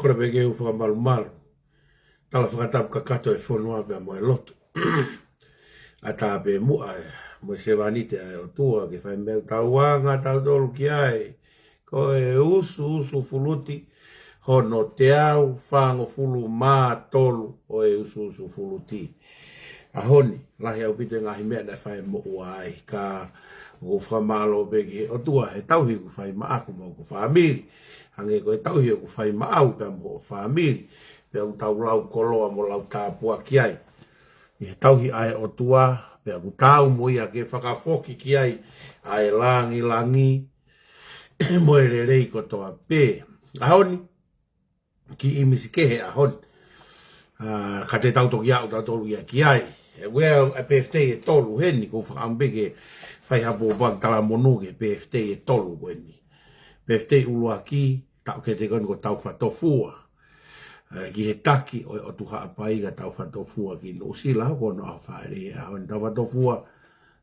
kore peke u whakamaru maru. Tala whakatapu kakato e whonua pia mo e loto. A tā pe mua e, mo e se wanite e o tua, ke whai meu tau wanga, tau tolu ki ai, ko ko e usu fuluti hono te au whango fulu mā tolu o e usu fuluti. Ahoni, lahi au pite ngahi mea na whai mo uai ka o whamalo begi o tua he tauhi ku whai maaku mo ku whamiri. Hange ko e tauhi ku whai maau pe mo whamiri. Pe au tau lau koloa mo lau tāpua ki ai. I he tauhi ai o tua, pe au tau mo ia ke whakafoki ki ai. Ai langi, mo e rei ko toa pe. Ahoni, ki imisi kehe ahoni. Ka te tau toki au tau ia ki ai. E wea a PFT e tolu heni ko whakambeke whai hapo bang tala monu ke PFT e tolu heni. PFT ulua ki, tau ke te koni ko tau whatofua. Ki he taki o tuha apai ka tau whatofua ki no sila ko no a whaere a honi tau whatofua.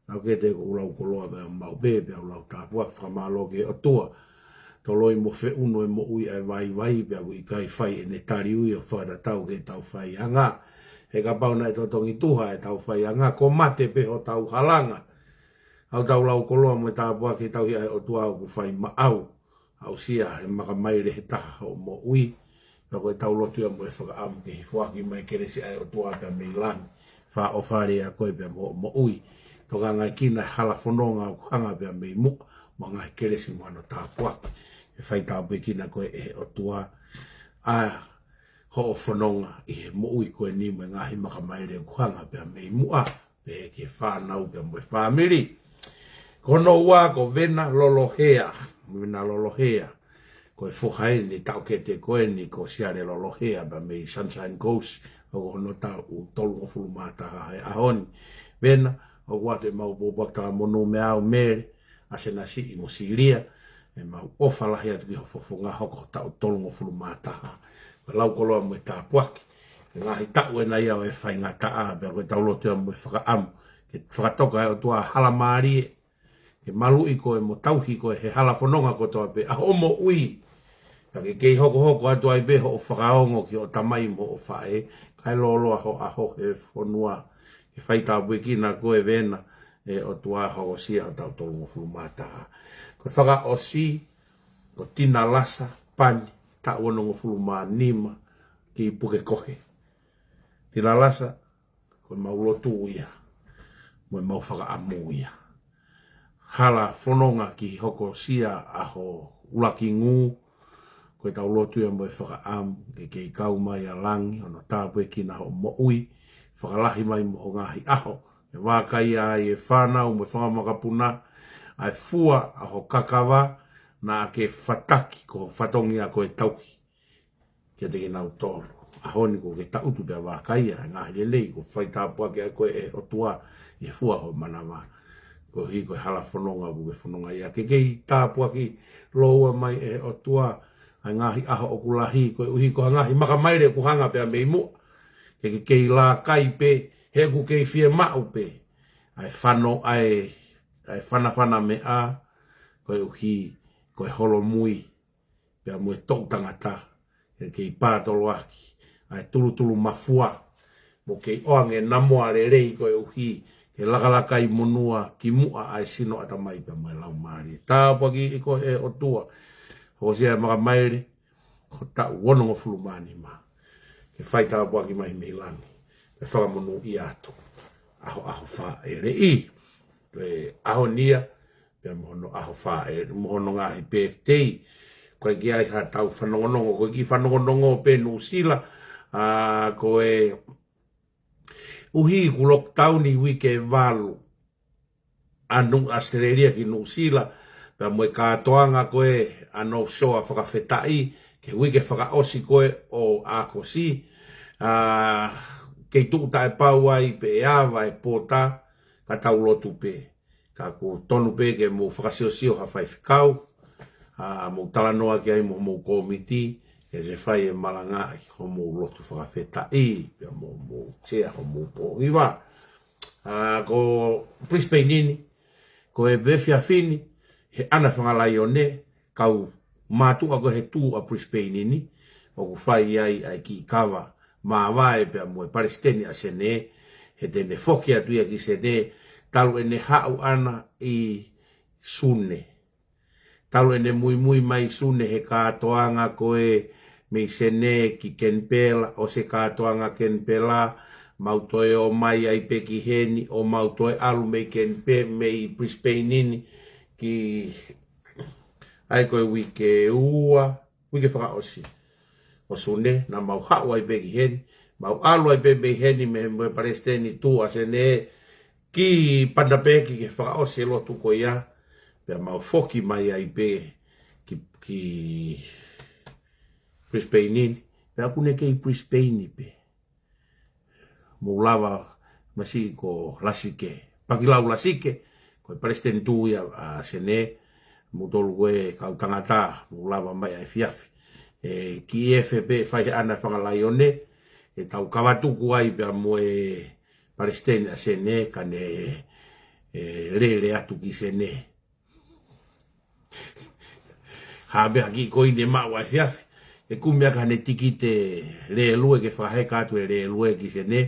Tau ke te ko ulau koloa pe mau bebe ulau tāpua whamalo ke o tua. Toloi mo fe uno e mo ui ai vai pe au i kai whai e ne tari ui o whata tau ke tau whai anga. He ka pauna e totongi tuha e tau whai anga ko mate pe ho tau halanga. Au tau lau koloa mo tāpua ke tau hi ai o tua au ku whai maau. Au sia e maka maire he taha o mo ui. Pako e tau lotu mo e whakaamu ke hi whaki mai keresi ai o tua pe me langi. Wha o whare a koe pe mo ui. Toka ngai kina hala whanonga o hanga pe me mu. Mo ngai keresi mo ano tāpua. E whai tāpua kina koe e o tua. Ho o whanonga i he mo ui koe ni mo ngahi makamaire o hanga pe me mua. Pe ke whanau pe mo e whamiri. Kono ua ko vena lolohea. Vena lolohea. Ko e whuhai ni tau ke te koe ni ko siare lolohea pe me Sunshine Coast. O no tau u tolu o fulu mātaha e ahoni. Vena o wate mau bobakta monu me au mere. Asena si i mo siria. E mau ofalahi atu ki hofofonga hoko tau tolu o fulu mātaha. Lau koloa mo e tāpuaki. Ngahi tau e nai au e whai ngā taa. Pea koe tau lotua mo e whakaamu. Ke whakatoka e o tua halamari e. Ke malu i koe mo tauhi koe he hala whanonga ko toa pe. Aho mo ui. Ka ke kei hoko atu ai beho o whakaongo ki o tamai mo o whae. Kai lolo aho e whanua. Ke whai tāpue kina koe vena. E o tua hoko sia o tau tolu mo fulu mātaha. Ko whaka o si. Ko tina lasa. Pani. Ta wono ngo fulu ma nima ki puke kohe. Tina lasa, ko maulo tu ia, mo mau whaka amu ia. Hala whanonga ki hoko sia aho ulaki ngu, ko tau lotu ia mo e whaka amu, ke kei kau mai a langi, ono tāpue ki na ho mo ui, whakalahi mai mo ho ngahi aho, e wākai ai e whanau mo e whangamakapuna, ai fua aho kakawa, na ke fataki ko fatongi a koe tauki. Kia te nau tolu. Ahoni ko ke tautu pia wākaia. Ngā hele lei ko whai tāpua ke a koe e o tua. E fua ho manawa. Ko hi koe hala whanonga ku ke whanonga ia. Ke kei tāpua ki loa mai e o tua. Ai ngahi aho o kulahi. Koe uhi ko ngahi makamaire ku hanga pia mei mua. Ke kei la kai pe. He ku kei fie mau pe. Ai whano ai whana me a. Koe uhi. Koe holo mui, pia mui tau tangata, e kei pātolo aki, ai tulu mafua, mo kei oange namoa le rei koe uhi, ke lakalaka i monua, ki mua ai sino ata mai pia mai lau maari. Tāpua ki i koe e o tua, ho sia maka maere, ko tau wono mo fulu mani ma, ke whai tāpua ki mai mei langi, ke whakamonu i ato, aho wha e rei, ke aho nia, pia mohono aho whae, mohono ngā hi PFT, koe ki ai ha tau whanongonongo, koe ki whanongonongo pe Nusila, koe uhi ku lockdown i wike walu, anu Australia ki Nusila, pia moe kātoanga koe ano soa whakawhetai, ke wike whakaosi koe o ākosi, kei tukuta e pau ai pe e awa e pōta, ka tau lotu pe. Ka ko tonu pe ke mo whakasio ha whai whikau, mo talanoa ki ai mo komiti, ke re whai e malangai, ho mo lotu whakawhetai, pia mo tea ho mo po iwa. Ko Brisbane nini, ko e befia fini, he ana whangalai o ne, kau mātua ko he tū a Brisbane nini, o ku whai ai ki kawa, mā wae pia mo e Palestini a sene, he tene whoki atu ia ki sene, talu ene hau ana i sune. Talo ene mui mai sune he katoanga koe me sene ki kenpela o se katoanga kenpela mautoe o mai ai peki heni o mautoe alu me kenpe me Brisbane ki ai koe wike ua wike whakaosi o sune na mau hau ai peki heni mau alu ai peki heni me Palestini tu asene ki pandapeki ke whakaosi lo tu ko ia pe mau foki mai ai pe ki Brisbane pe aku ne kei Brisbane pe mo lava masi ko lasike pakilau lasike ko Palestine tu ia a sene mo tolu we ka tangata mo lava mai ai fiafi ki FP fai ana whangalaione e tau kawatuku ai pe mo Palestine a sene kane le atu ki sene habe aki koi ne ma wa fiafi e kumia ka ne tikite le lue ke fahe ka tu le lue ki sene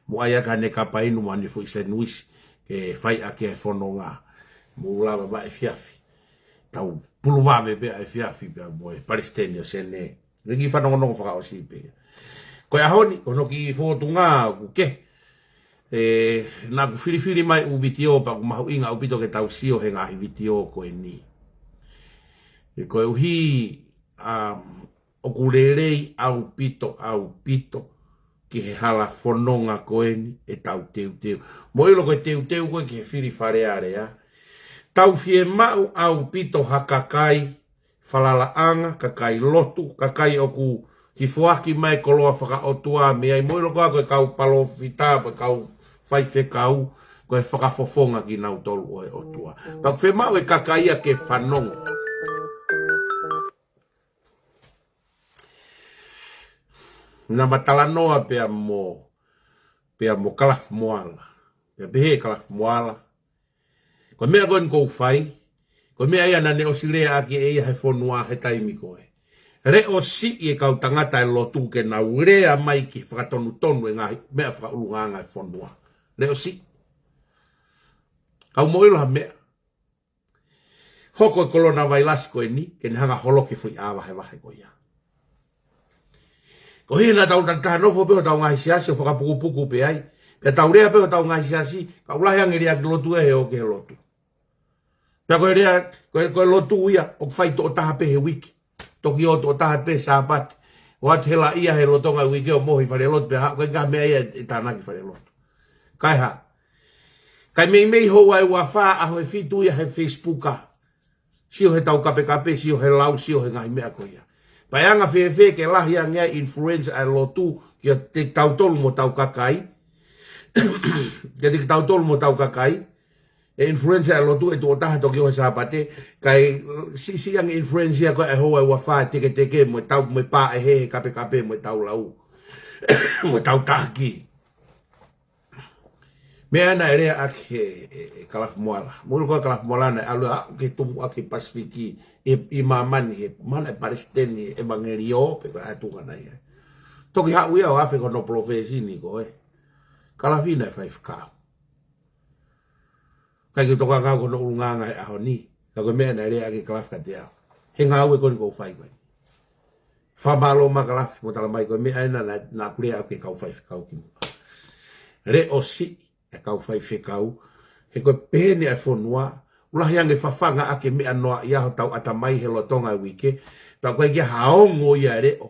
mo aya ka ne kapa inu mani fu se nuis ke fai ake fononga mo lava ba fiafi tau puluva be a fiafi be mo Palestine sene ngi fa no fa o si pe ko ya honi ko no ki fotunga ku ke na ku fili mai u video pa ku mahu inga upito ke tau sio he ngahi video ko ni e ko uhi o kulelei au pito ki he hala fononga koeni e tau teu mo ilo ko teu ko ki fili fareare ya tau fie mau au pito hakakai falalaanga kakai lotu kakai oku hifuaki mai koloa whaka otua me ai mo ilo ko kau palo vita kau fai fe kau ko e whakafofonga ki nau tolu o otua pa fe mau e kakai ke fanong na matala noa pe mo kalaf moala pe behe kalaf moala ko mea koen kou fai ko mea ia na ne osirea aki e ia he fonua he taimi koe re o si e kau tangata e lotu ke na urea mai ki whakatonu tonu e ngahi mea whakaurunganga e fonua re o si kau moilo ha mea hoko e kolona vai lasi koe ni ke ne hanga holoke fui awa he wahe koe ia ko hina tau tata nofo peo tau ngahi siasi o whakapukupuku pe ai pe tau rea peo tau ngahi siasi ka ulahi angeri aki lotu e he o ke he lotu pe koe rea koe lotu ia o whai to o taha pe he wiki toki o to o taha pe saapati o atu hela ia he lotonga wiki o mohi whare lotu pe ha koe ngaha mea ia e tānaki whare lotu kai ha kai mei hoa e ua wha aho e fitu ia he Facebooka sio he tau kape sio he lau sio he ngahi mea koe ia pai anga fefe ke lahi anga influenza a lotu ki te tau tolu mo tau kakai ke te tau tolu mo tau kakai e influenza a lotu e tu otaha toki o he sapate kai si ang influenza ko e hoa e wafa teke mo tau me pa e he kape mo tau lau mo tau taki me ana ere ake kalaf moala mulu ko kalaf moala na alu ke tumu ake pasifiki i mamani he mana Palestini evangelio pe ka atunga na ia toki ha uia o afe ko no profesi ni ko kalafina five ka kai to ka ko no nganga a honi ka ko me na ere ake kalaf ka dia he nga we ko fai ko fa malo ma kalaf mo tala mai ko me ana na kuria ake ka five ka ki re osi e kau fai whekau, he koe pēne ai whonua, ulahi ange whawhanga ake mea noa i aho tau atamai he lotonga wike, pa koe kia haongo i a reo,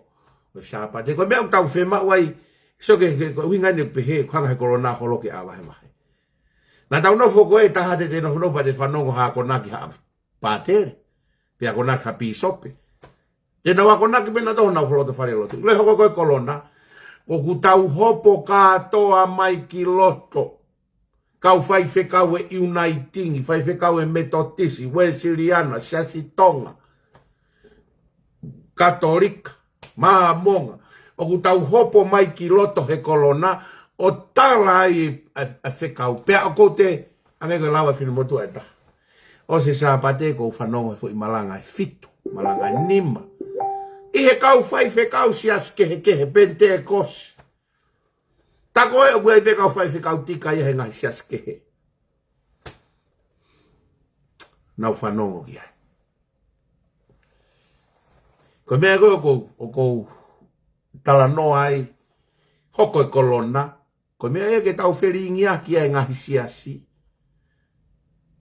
koe sāpate, koe mea tau whema wai, so ke winga ni pehe, kuanga he korona holo ke awa he mahe. Nā tau nofo koe taha te tēno whanopa te whanongo haa konaki haa pātere, pia konaki haa pīsope. Tēnā wā konaki pēnā tohu nau wholoto whare lotu, le hoko koe kolona, o ku tau hopo kātoa mai ki loto, kau fai whekau e Uniting, fai whekau e Metotisi, Wesleyana, Sasitonga, Katolika, Mahamonga, o ku tau hopo mai ki loto he kolona, o tala ai a whekau, pea o kote, ange koe lawa whina motu e ta. O se sāpate ko whanongo e fo i malanga e fitu, malanga e nima. I he kau fai whekau si askehe kehe, pente e kosi. Tako e o kua i pe kau whai whikau tika i he ngai sias kehe. Nau whanongo ki ai. Ko mea koe o talano ai hoko e kolona. Ko mea e ke tau whiringia ki ai ngahi siasi.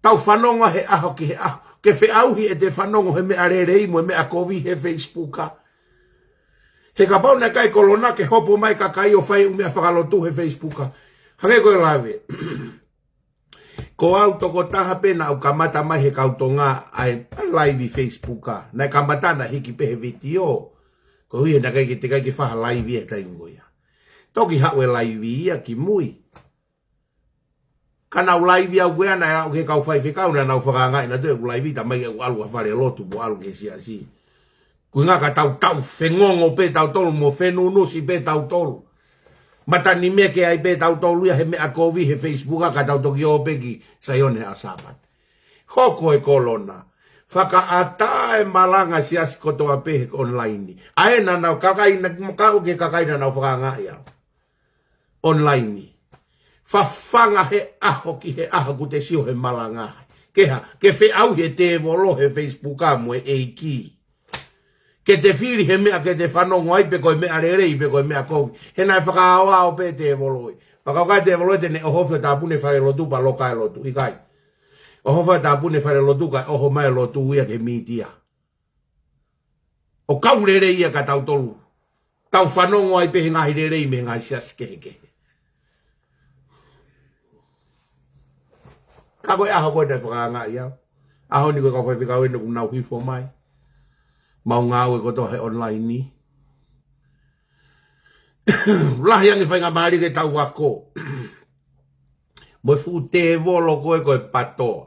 Tau whanonga he aho ki he aho. Ke whiauhi e te whanongo he mea rerei mo he mea kovi he Facebooka. He ka pau na kai kolona ke hopo mai ka kai o whai umea whakalotu he Facebooka. Hange koe lawe. Ko au toko taha pena au kamata mai he kautonga ai live Facebooka. Nai kamata na hiki pe he video. Ko hui na kai ki te kai ki whaha live e tai ngoia. Toki hawe live ia ki mui. Kana au live au koe ana au ke kau whai whikau na nau whakangai na tue au live ta mai au alu a whare lotu mo alu ke si asi. Kui ngaka tau whengongo pe tau tolu mo whenunusi pe tau tolu. Matani me ke ai pe tau tolu ia he mea kovi he Facebooka ka tau toki o peki sa ione a sapat. Hoko e kolona. Whaka ata e malanga si asi kotoa pe online. Aena nau kakaina kau ke kakaina nau whakangai au. Online. Fafanga he aho ki he aho ku te sio he malanga. Keha, ke whi au he te volo he Facebooka mo e eiki. Ke te whiri he mea ke te whanongo ai pe koe mea rerei pe koe mea kovi. He nai whakaawa o pe te voloi. Whakaukai te voloi tene ohofe tā pune whare lotu pa lokai lotu. Ikai. Ohofe tā pune whare lotu kai oho mai lotu uia ke mitia. O kau rerei ia ka tau tolu. Tau whanongo ai pe he ngahi rerei me ngai sias kehe kehe. Ka koe aho koe te whakaanga iau. Aho ni koe ka whai whikau ene ku nau hifo mai. Mau ngau e koto he online ni. Lahi angi whainga maari ke tau wako. Moi fu te volo koe koe patoa.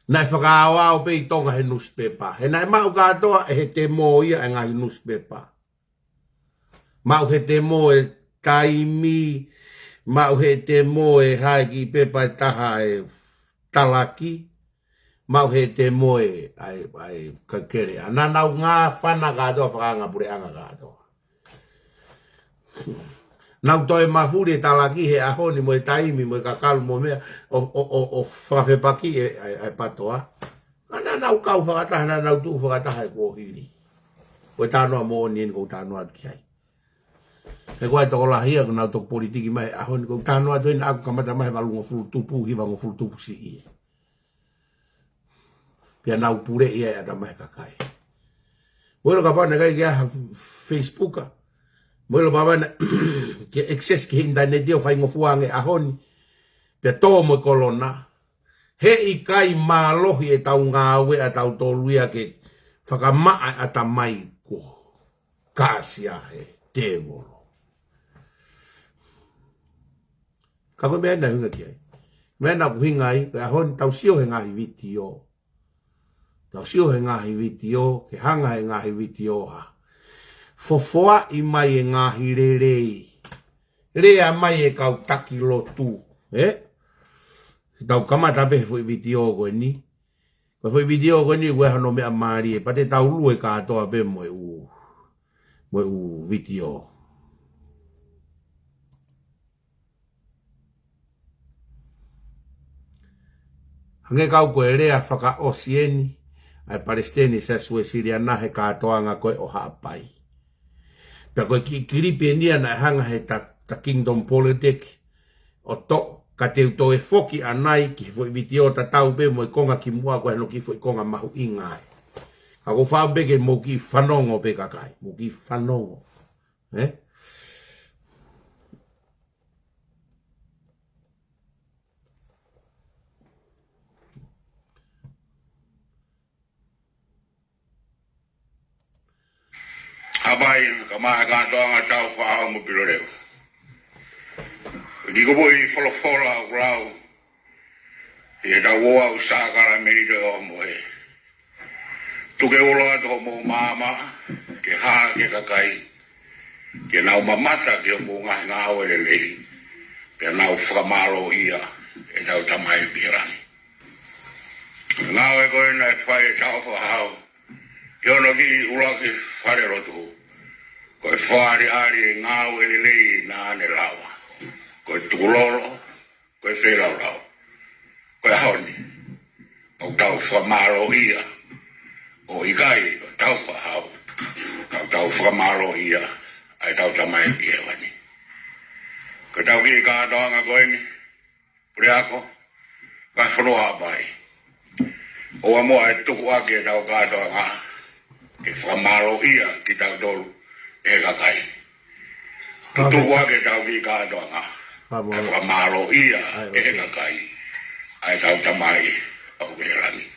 Nai whakaawa o pe i tonga he newspaper. He nai mau katoa e he te mo ia e ngai newspaper. Mau he te mo e taimi. Mau he te mo e hae ki pepa e taha e talaki. Mau he te moe ai kakere. Ana nau ngā whana kātoa whakanga pure anga kātoa. Nau toi mafuri e talaki he ahoni mo e taimi mo e kakalu mo mea o whawhepaki e patoa. Ana nau kau whakataha na nau tū whakataha e kōhiri. Koe tānoa mo nien kou tānoa ki hai. He koe toko lahia ko nau toko politiki mai ahoni kou tānoa tuina aku kamata mai walungo fulu tupu hiwa ngo fulu tupu si ie. Pia nau pure ia e atamai kakai. Moelo ka pāna kai kia Facebooka. Moelo pāna kia access ki internet o whaingo fuange ahoni. Pia tō mo kolona. He i kai mālohi e tau ngāwe a tau tōluia ke whakamaa atamai ko. Kāsia he te volo. Ka koe mea na hunga ki ai. Mea na kuhinga ai. Ahoni tau sio he ngahi viti o. Tau sio he ngahi viti o, ke hanga he ngahi viti o ha. Fofoa i mai e ngahi rerei. Rea mai e kau taki lotu. Tau kamata pe fui viti o koe ni. Koe fui viti o koe ni koe hano mea maari e. Pate tau lue katoa pe moe u viti o. Hange kau koe rea whaka osieni. Ai Palestini sa sue Siria nahe katoanga koe o haapai. Pea koe ki kiripi e nia na hanga he ta kingdom politic. O to, ka te uto e foki anai ki foi viti o ta tau pe mo i konga ki mua koe no ki foi konga mahu ingai. Ka ko whao beke mo ki whanongo pe kakai. Mo ki whanongo. Abai ka maa katoanga tau whaaha mo pilo reo. Ni ko boi wholofola au rau. E ta woa u sākara merito o mo e. Tuke uloa toho mo mama, ke haa ke kakai. Ke nau mamata ke o mo ngahi ngā wele lehi. Ke nau whakamaro ia e tau tamai pirangi. Ngā we koe nai whai tau whahau. Yono ki ula ki whare rotu. Koe whaari ari e ngā wele lehi nā ane lawa. Koe tukuloro, koe wherau rau. Koe haoni, au tau whamaro ia, o ikai o tau whahau. Tau whamaro ia, ai tau tamai pia wani. Ko tau ki kātoanga koeni, pure ako, ka whanoa pai. O amoa e tuku ake tau kātoanga, ke whamaro ia ki tau tolu e kakai. Tuku ake tau ki kātoanga, ke whamaro ia e kakai. Ai tau tamai au kerangi.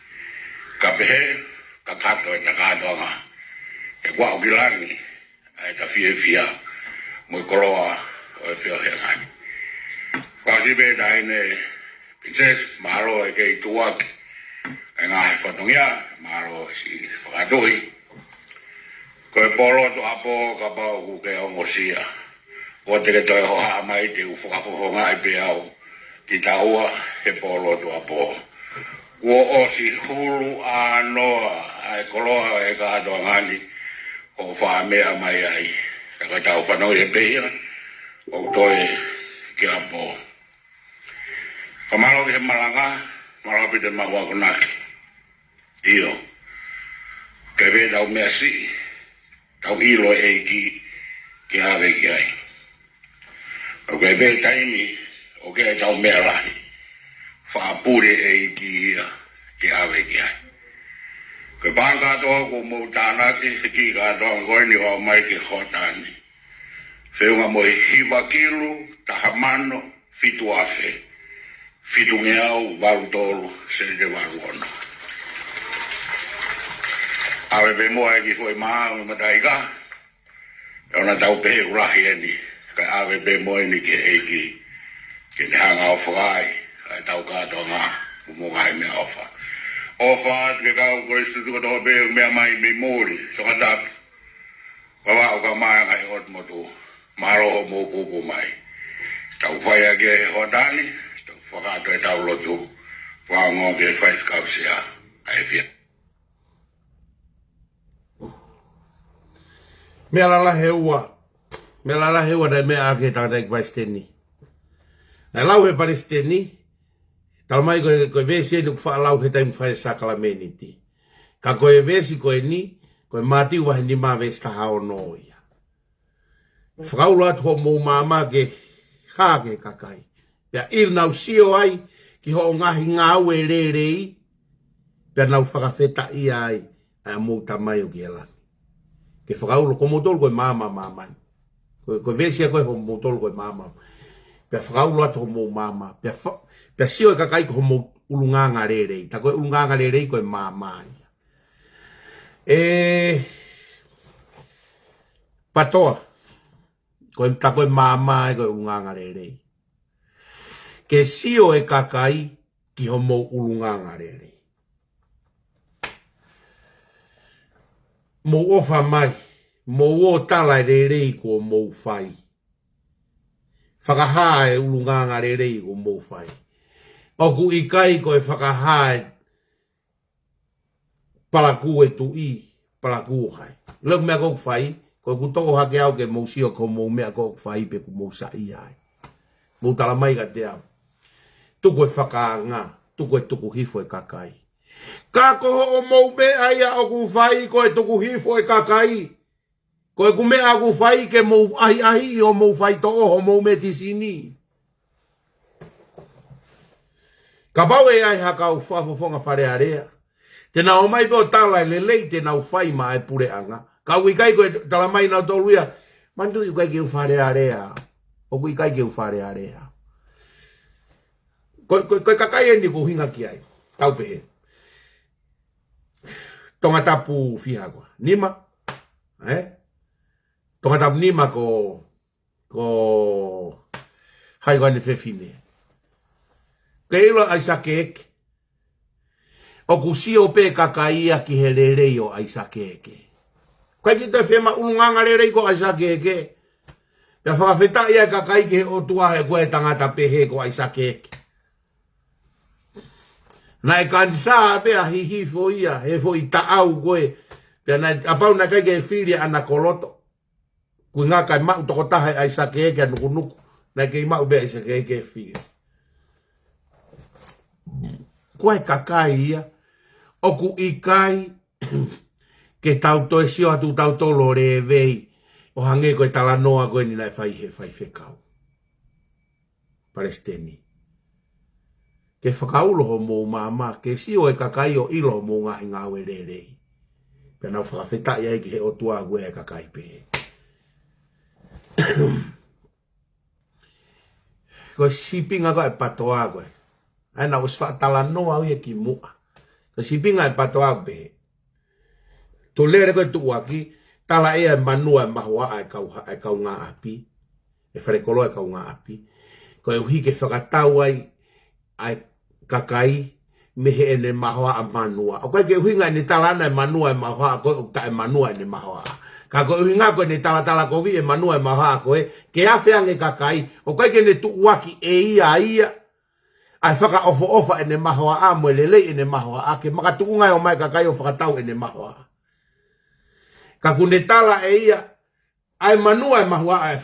Ka pehe, ka kato e ta kātoanga, e kwa o kilangi, ai ta fia, mo koroa o e whio he ngani. Kwa si be ta ine, Princess, maro e kei tuaki, e ngā he whatongia, maro si whakatohi. Ko e polo tu apo ka pau ku ke o ngosia, o te ke toi hoa mai te u whakapohonga i pe au, ki ta ua he polo tu apo. Ua o si hulu a noa, ai koloa e ka ato ngani, o wha mea mai ai, ka tau whanau e pehia, o toi ki apo. Ka maro ki he malanga, maro pite maua konaki. Io, ke ve tau mea si, tau ilo e ki ave ki ai. O ke ve taimi, o ke tau mea lahi, whaapure e ki ave ki ai. Ke banga toa ko mo tānaki ki kātoa ngoi ni hoa mai ki hotani. Whiunga mo hiwa kilu, tahamano, fitu afe. Fitu ngeau, waru tolu, sere waru ono. Awe be moa ki foi maa me mataika. E ona tau pehe urahi eni. Ka awe be moa ni ki eiki. Ki ne hanga o whakai. Ai tau kātoa ngā. Umungai mea ofa. Ofa ke kau ko istu ko to be me mai me mori so ka wa o ka mai ngai hot motu maro mo ko mai tau fai ke hodani tau faka to tau lotu wa ngo ke fai ka sia ai fia me la heua da me a ke ta dai vai steni na lau he palestini tal mai ko vesi no fa lau he time fa sakala meniti ka ko vesi ko ni ko mati wa ni ma ves ka ha no ya frau lat ho mo mama ke ha ke kakai ya il nau sio ai ki ho ngahi ngau e re pe nau fa feta i ai a mo tamai o gela ke frau lo como tol ko mama ko vesi ko ho mo tol ko mama pe frau lat ho mo mama pe sio ka kai ko mo ulunganga rere ta ko ulunganga rere ko mama patoa ko ta ko mama ko ulunganga rere ke sio e ka kai ki ho mo ulunganga rere mo ofa mai mo o tala rere ko mo fai whakahae ulunganga rere ko mo fai oku i kai ko e whakahae palaku e tu i palaku hai. Lek mea kok whai, ko ku toko hake au ke mousio ko mou mea kok whai pe ku mou sa i ai. Mou tala mai ka te au. Tuku e whakaanga, tuku e tuku hifo e kakai. Ka koho o mou mea ia o ku whai ko e tuku hifo e kakai. Ko e ku mea ku whai ke mou ahi o mou whai to o mou me tisini. Ka pau e ai haka u whafofonga whare area. Te nao mai peo tala le lei te nao whai ma e pure anga. Ka ui kai koe tala mai nao toluia. Mandu i kai ke u whare area. O kui kai ke u whare area. Koe kakai e ni ko hinga ki ai. Tau pehe. Tonga tapu fiha koa. Nima. Tonga tapu nima ko hai koe ne whewhine. Keilo ai sakeke. O kusio pe kakaia ki he rerei o ai sakeke. Kai ki te whema ulunganga rerei ko ai sakeke. Pea whakawheta ia kakai ki he o tuahe koe tangata pehe ko ai sakeke. Na e kanisa pe a hihi fo ia. He fo i taau koe. Pea na apau na kai ke whiri ana koloto. Kui ngā kai mau toko tahe ai sakeke nuku nuku. Na kei mau be ai sakeke whiri. Koe kakai ia, oku i kai, ke tau to esio atu tau to lore vei o hange ko tala noa ko ni nai fai fekau Palestini ke whakaulo ho mō mama ke si o e kakai o ilo mō ngahi ngāwe rerei pena whakawhetai ai ki he o tua gue e kakai pe ko sipinga ko e patoa koe ai na usfa tala noa ui e ki mua ko sipinga e patoa pe to lere ko tu aki tala e manua e mahua ai kau ngā api e wharekolo e kau ngā api ko e uhi ke whakatau ai kakai mehe ene mahua a manua o kai ke uhi ngai ni talana e manua e mahua ko ta e manua e mahua ka ko uhi ngā ko ni tala ko vi e manua e mahua ko ke awhiange kakai o kai ke ne tu waki e ia ai whaka ofa ene mahua a mo lele ene mahua a ke makatuku ngai o mai kakai o whakatau ene mahua ka kune tala e ia ai manua e mahua e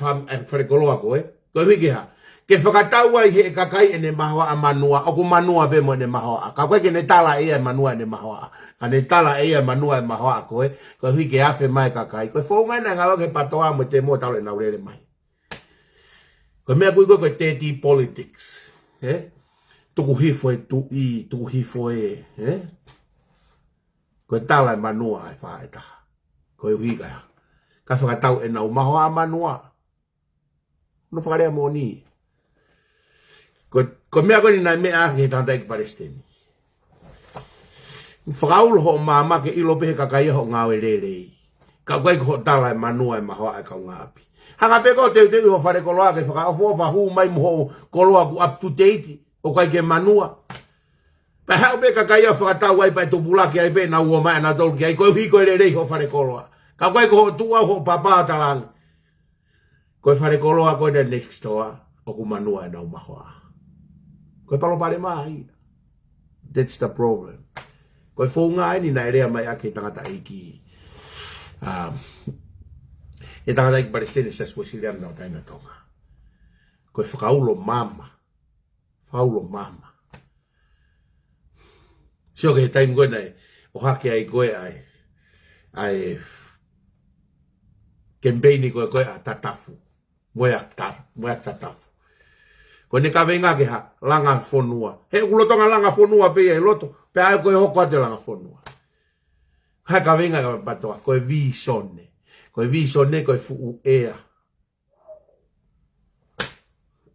wharekoloa ko ko uhi ha ke whakatau ai he kakai ene mahua a manua o ku manua pe mo ene mahua ka koe ke ne tala e ia manua ene mahua ka ne tala e ia manua e mahua ko ko hui ke afe mai kakai ko whaunga na ngawa ke patoa mo te mo tau le naurere mai ko mea kui ko te politics tuku hifo e tuku hifo e ko tala e manua e whaetaha ko hui ka whakatau e nau mahua a manua no whakarea mo ni ko mea ko ni nai mea he tanta ki Palestini. Whakaulo ho mama ke ilo pehe kakai ho ngawe rerei. Ka koe ko tala e manua e mahoa e kau ngapi. Hanga peko te ho wharekoloa ke whakaofo hu mai mo koloa ku up to date o kai ke manua. Pa hau pe kakai ho whakatau ai pa e tupula ki ai pe na ua mai na tolu ki ai koe hui koe rerei ho wharekoloa. Ka koe ko tua ho papa talang. Koe wharekoloa koe de next door o ku manua e nau mahoa. Koe palo pare mai. That's the problem. Koe whonga ni na erea mai ake tangata iki. E tangata iki Palestine sa Swasilian na o taina tonga. Koe whakaulo mama. Whaulo mama. Sio ke he taim koe nei. O hake ai koe ai campaigni koe a tatafu. Moe a tatafu. Ko ne ka venga ke ha langa fonua. He ulotonga langa fonua pe e loto. Pe ai ko hoko ate langa fonua. Ha ka venga ka patoa ko e visone. Ko e visone ko e fu ea.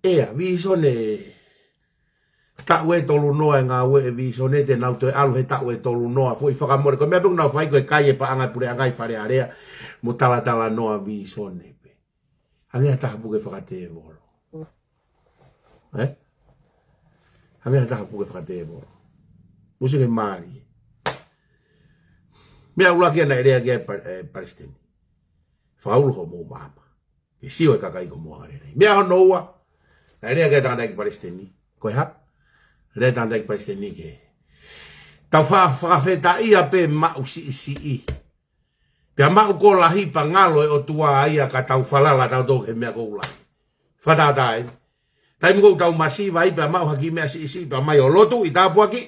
Ea visone. Ta we tolu noa nga we e visone te nau te alu he ta we tolu noa. Foi whakamore ko mea pung nau whai ko e kai e pa angai pure angai whare area. Mo tala noa visone pe. Hangia taha puke whakate e volo. Hange hata puke whakate mo. Musi ke mari. Mea ulaki ana erea kia Palestini. Whaulo ho mō mama. Ke sio e kakai ko mua arere. Mea ho noua. Na erea kia tangata ki Palestini. Koe ha? Erea tangata ki Palestini ke. Tau whakawheta ia pe mau si i. Pea mau ko lahi pa ngalo e o tua ia ka tau whalala tau tō ke mea ko ulahi. Whatatai. Taimi ko tau masiva i pa mau haki mea si pa mai o lotu i tāpua ki.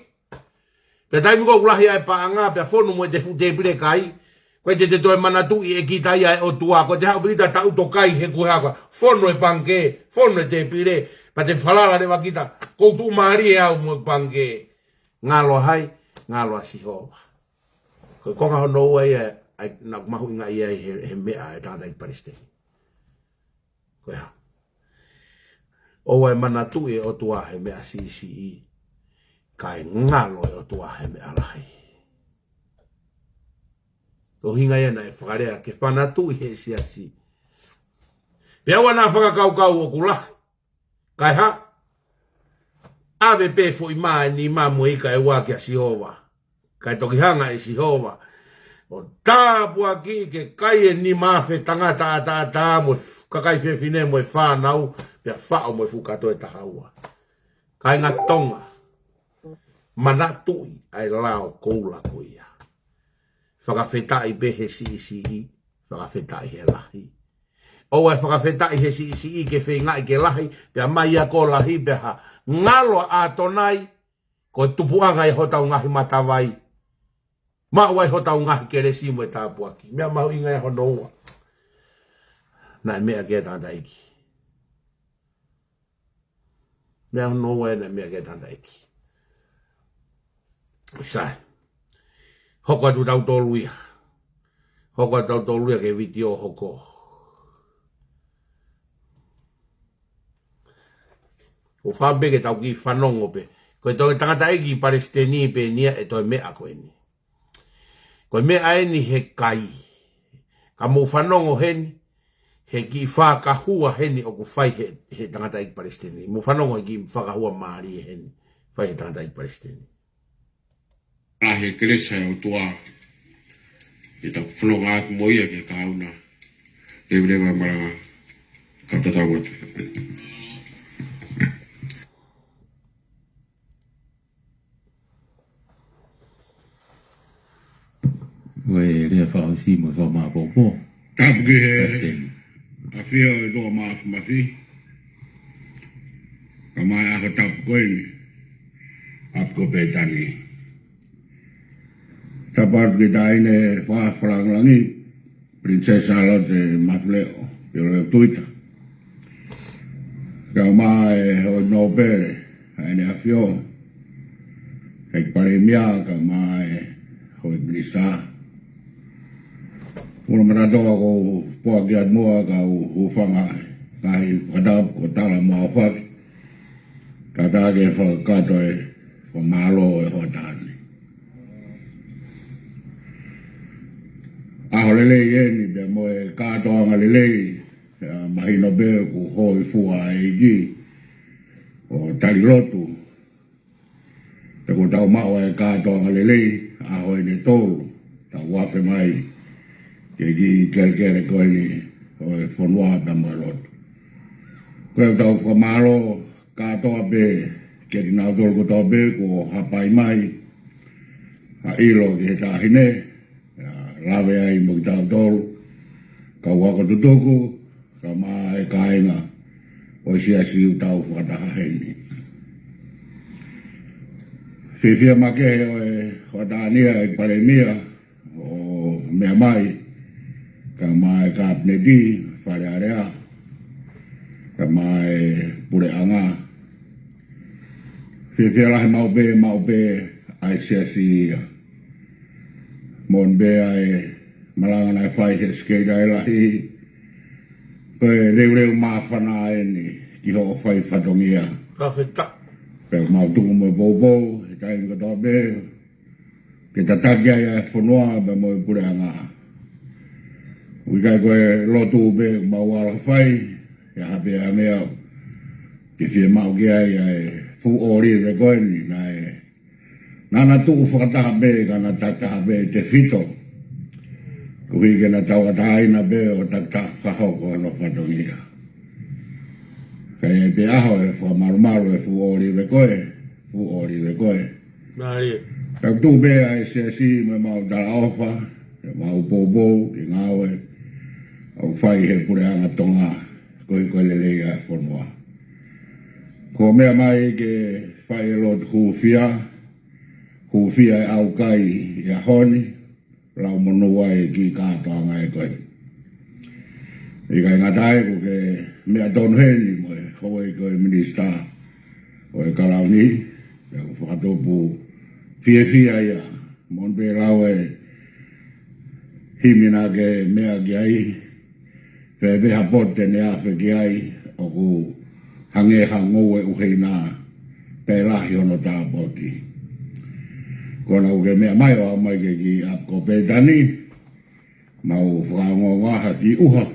Pe taimi ko ulahi ai pa anga pe fonu mo te fute pire kai. Koe te toi manatu i e kita ia e o tua. Ko te hau pita tau to kai he kuhe haka. Fonu e panke, fonu e te pire. Pa te whalala ne wakita. Koutu maari e au mo panke. Ngalo hai, ngalo a sihova. Koe konga hono ua ia na mahu inga ia he mea e tātai Palestini. Koe hau. O e manatu e o tua he mea si i. Kai ngalo e o tua he mea lahi. Ko hinga ia na e whakarea ke whanatu i he si. Pea wana whakakau o kulahi. Kai ha? Ave pe fo i maa ni maa moika e wake a Sihova. Kai toki hanga e Sihova. O tāpua ki ke kai e ni maa whe tangata a mo kakai whewhine mo e whanau. Pea whao mo e whukato e tahaua. Kai ngā tonga. Manatui ai lao koula kuia. Whakawhetai be he si. Whakawhetai he lahi. O e whakawhetai he si ke whengai ke lahi. Pea mai a ko lahi peha. Ngalo a tonai. Ko tupuanga i hotau ngahi matawai. Ma wai ho tau ngahi kere si mo e tāpuaki. Mea mahu inga e hono ua. Nai mea ke tanda iki. Mea hono ua e nai mea ke tanda iki. Sai. Hoko atu tau toluia. Hoko atu tau toluia ke viti o hoko. O whabe ke tau ki whanongo pe. Koe tau tangata iki Palestini pe nia e toi mea koe ni. Koe mea e ni he kai. Ka mou whanongo heni. He ki whakahua heni o ku whai he tangata iki Palestini. Mou whanongo he ki whakahua maari e heni. Whai he tangata iki Palestini. Nā he kelesa o toa. E tau whanonga aku moia ke kauna. Lewa maranga. Ka tatau atu. Wei rea whao si mo whao maa pōpō. Tāpuki he a whia e toa maa whamawhi. Ka mai aha tapu koe ni. Apko pe tani. Tapar ki taine whaafrangangi. Princess Charlotte Mafleo. Pio tuita. Ka mai ho no pere. Haine a whio. Hei pare mia ka mai hoi minister. Mula maradoa ko poa ki atmoa ka u whanga kai whadap ko tala moa whaki. Ka tāke whakato e whamalo e hotani. Aho lelei e ni bea mo e kātoanga lelei mahino be ku hoi fua e gi o tali lotu. Te ko tau maua e kātoanga lelei aho e ne tolu ta wafe mai. Ke gi kere koe ni o e whanua pa mo lotu. Koe tau whamalo kātoa be ke di nau tolu ko tau be ko hapai mai a ilo ki he tāhine lawe ai mo ki tau tolu ka wako tutuku ka maa e kāinga o sia siu tau whataha heni. Whiwhia make o e whatania e paremia o mea mai ka mai ka apnedi whare area ka mai pure anga whiwhia lahi mau be ai sia si mon be ai malanga nai whai he skate ai lahi koe reu maa whana e ni ki ho whai whatongia Ka wheta. Pero mau tungu mo bobo e kai nga toa be ke tatakia ia e whanua be mo i pure anga ui kai koe lotu be mau ala whai e hape a mea ke whia mau ki ai e fu ori e koe ni na e nana tuku whakataha be ka na tataha be te whito kui ke na tau atahaina be o tataha whahoko no whatongia kai e pe aho e whamarumaru e fu ori e koe Nari. Kau tu be ai si me mau dala ofa, e mau bobo, i ngawe, au whai he pure anga tonga, koe lele a whanua. Ko mea mai ke whai e lot hufia e au kai i a honi, lau monua e ki kātoanga e koe. I kai ngatai ko ke mea don heni mo e hoi koe minister o e kalauni, e ko whakatopu Fia ia, mon be lau e himina ke mea ki ai, fe beha pote ne afe ki ai, o ku hange hango e uheina pe lahi ono tā poti. Kona uke mea mai o mai ke ki apko pe tani, mau whango ngaha ki uha,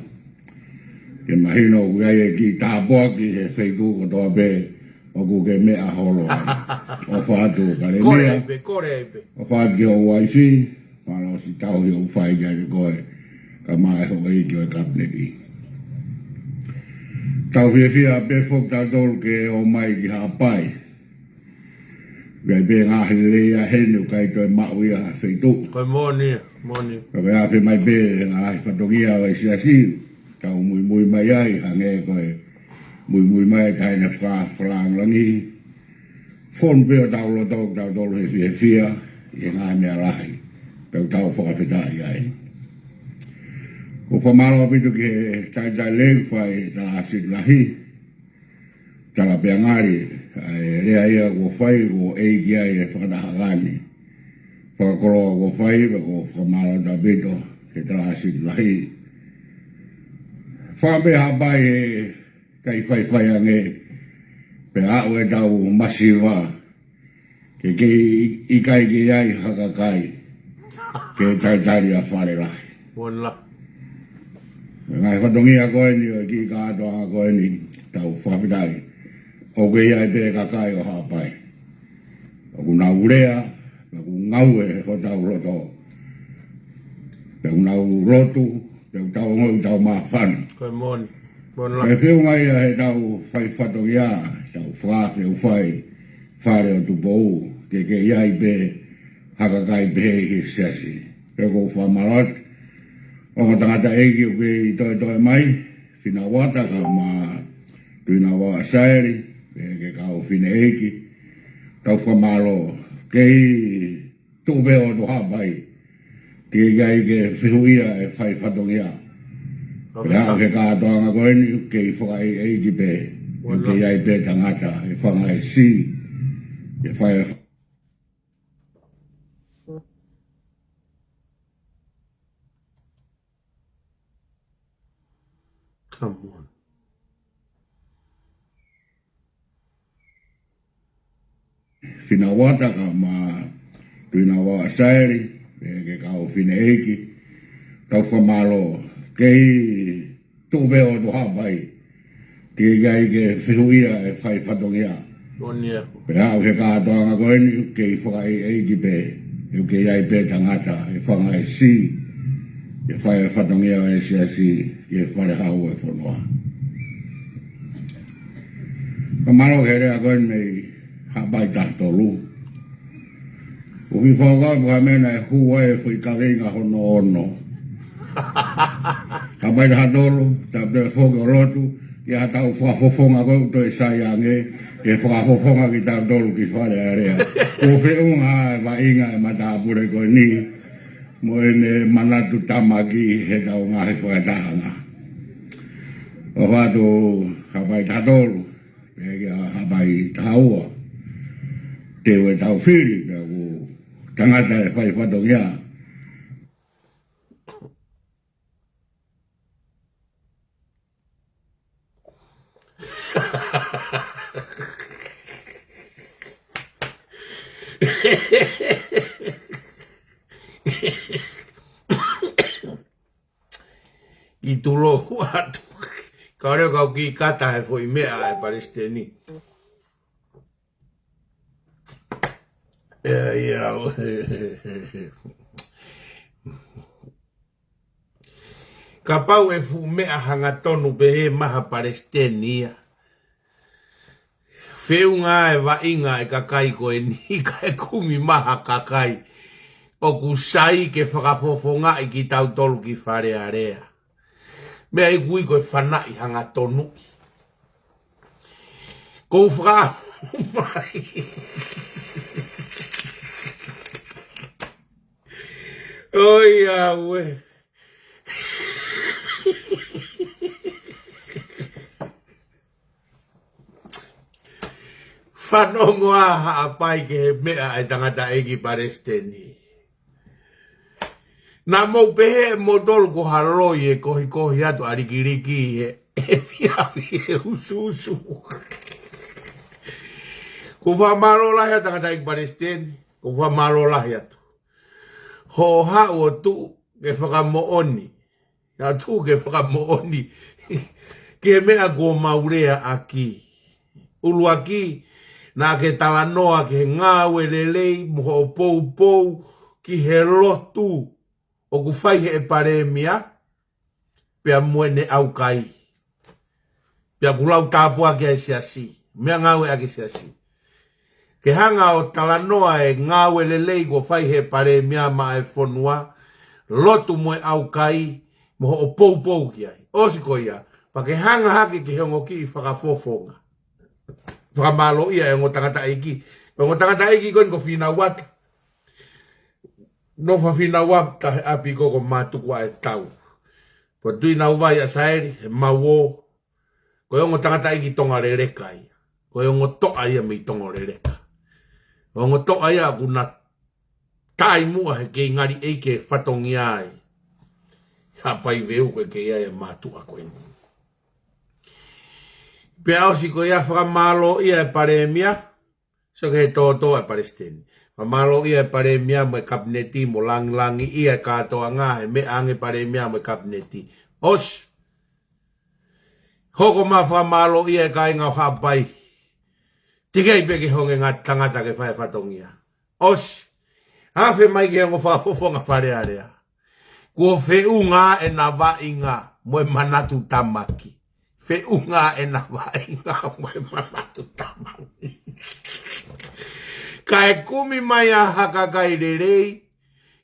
ke mahino uke ai ki tā poki he whaiku ko toa be, o ku ke mea holo o whaatu kare mea Kore eipe. o whaatu o waifi whano si tau hi o whai kai koe ka mai ho i ki o kapneti tau whia pe fok tātou ke o mai ki hapai kai pe ngahi lea henu kai toi mau ia whaitu Koe moni. ka pe awhi mai pe ngahi whatongia o isia si tau mui mai ai hange koe mui mai kai na whang langi fon pe o tau lo tok tau tolu he fia i ngā mea lahi tau whakawhitai ai. Ko whamaro apitu ke tai legu whai tala asit lahi, tala peangari, rea ia ko whai ko eiki ai e whakatahagani. Whakakoroa ko whai ko whamaro apitu ke tala asit lahi. Whame hapai e kai whai ange, pe au e tau masiwa, ke ikai ki ai hakakai, ke taitari a whare lahi. Wala. Ngai whatongi a koe ni o ki kātoa a koe ni tau whawhitai. O kei ai te kakai o hapai. O ku nau urea, o ku ngau e ho tau roto. O ku nau rotu, o ku tau ngau tau mawhana. Koe moni. Wala. E whiu ngai a he tau whai whatongi a, tau whaafi o whai, whare o tupou, ke kei ai pe hakakai pe hei siasi. Pe ko whamarot, o ka tangata eiki o ke toi mai, whina wata ka ma tuina wa saeri, ke ka o whina eiki, tau whamaro, kei tōpe o to hapai, ke gai ke whihuia e whai whatongia. Pe hao ke kātoanga koe ni, kei whakai eiki pe, ke ai pe tangata, e whangai si, ke whai Come on. Whina wata ka ma tuina wa saeri, ke ka o whina eiki, tau whamaro, kei tōpe o to hapai, ke gai ke whihuia e whai whatongia. Moni e. Pe hao ke kātoanga koe ni, kei whakai eiki pe, ke ai pe tangata, e whangai si, ke whai whatongia e siasi, ke whare hau e whanua. Ka maro ke rea koe nei hapai tātolu. Uhi whakau ka mena e hua e whi karinga hono ono. Hapai tātolu, tāpte whoka rotu, ki a tau whafofonga koe to e saiange, ke whafofonga ki tātolu ki whare a rea. Uhi unga wa inga e matapure koe ni, mo ene manatu tamaki he tau ngā he whakatahanga. O whātu hapai tātolu, pēke a hapai tāua, te ue tau whiri, pēku tangata e whai whatongia. I tulo atu. Ka reo kau ki kata he fo i mea e Palestini. Ia. Ka pau e fu mea hanga tonu pe he maha Palestinia. Feu ngā e wa inga e kakai ko e ni ka e kumi maha kakai. O ku sai ke whakafofonga i ki tau tolu ki whare area. Mea i kui koe whanai hanga tonu. Kou whaka mai. Oi awe. Whanongo aha apai ke mea e tangata eki Palestini. Nā mou pehe mo tolu ko haroi e kohi atu arikiriki e whiawi e usu. Ko whamaro lahi a tangata eki Palestini, ko whamaro lahi atu. Ho hau o tu ke whakamooni, ka tu ke whakamooni, ke mea ko maurea aki. Ulu aki, nā ke talanoa ke ngāwe lelei, moho pou, ki he lotu. O ku whai he e pare mia, pia muene au kai. Pia kulau tāpua ki ai siasi, mea ngāwe ake siasi. Ke hanga o talanoa e ngāwe lelei ko whai he pare mia ma e whonua, lotu mue au kai, moho o pou ki ai. Osi ko ia, pa ke hanga hake ki hongo ki i whakafofonga. Whakamalo ia e ngō tangata eiki. Ngō tangata eiki koin ko whina wata. no fa fina wapta api koko matukua e tau. Po tui na uwai a saeri, e mawo, ko yongo tangata iki tonga re reka ia. Ko yongo toa ia mi tonga re reka. Ko yongo toa ia kuna tai mua he ke ngari eike whatongi ai. Hapai veu koe ke ia e matua koe ni. Pea osi ko ia whakamalo ia e paremia, so ke he tō e Palestine. Whamalo ia e paremia mo e kabineti mo langi ia e katoa ngā he me ange paremia mo e kabineti. Os, hoko ma whamalo ia e kai ngā whapai. Tikei peke honge ngā tangata ke whae whatongia. Os, hawhe mai ke hongo whafofonga wharearea. Kua whiunga e na wainga mo e manatu tamaki. Whiunga e na wainga mo e manatu tamaki. Ka e kumi mai a haka kai rerei,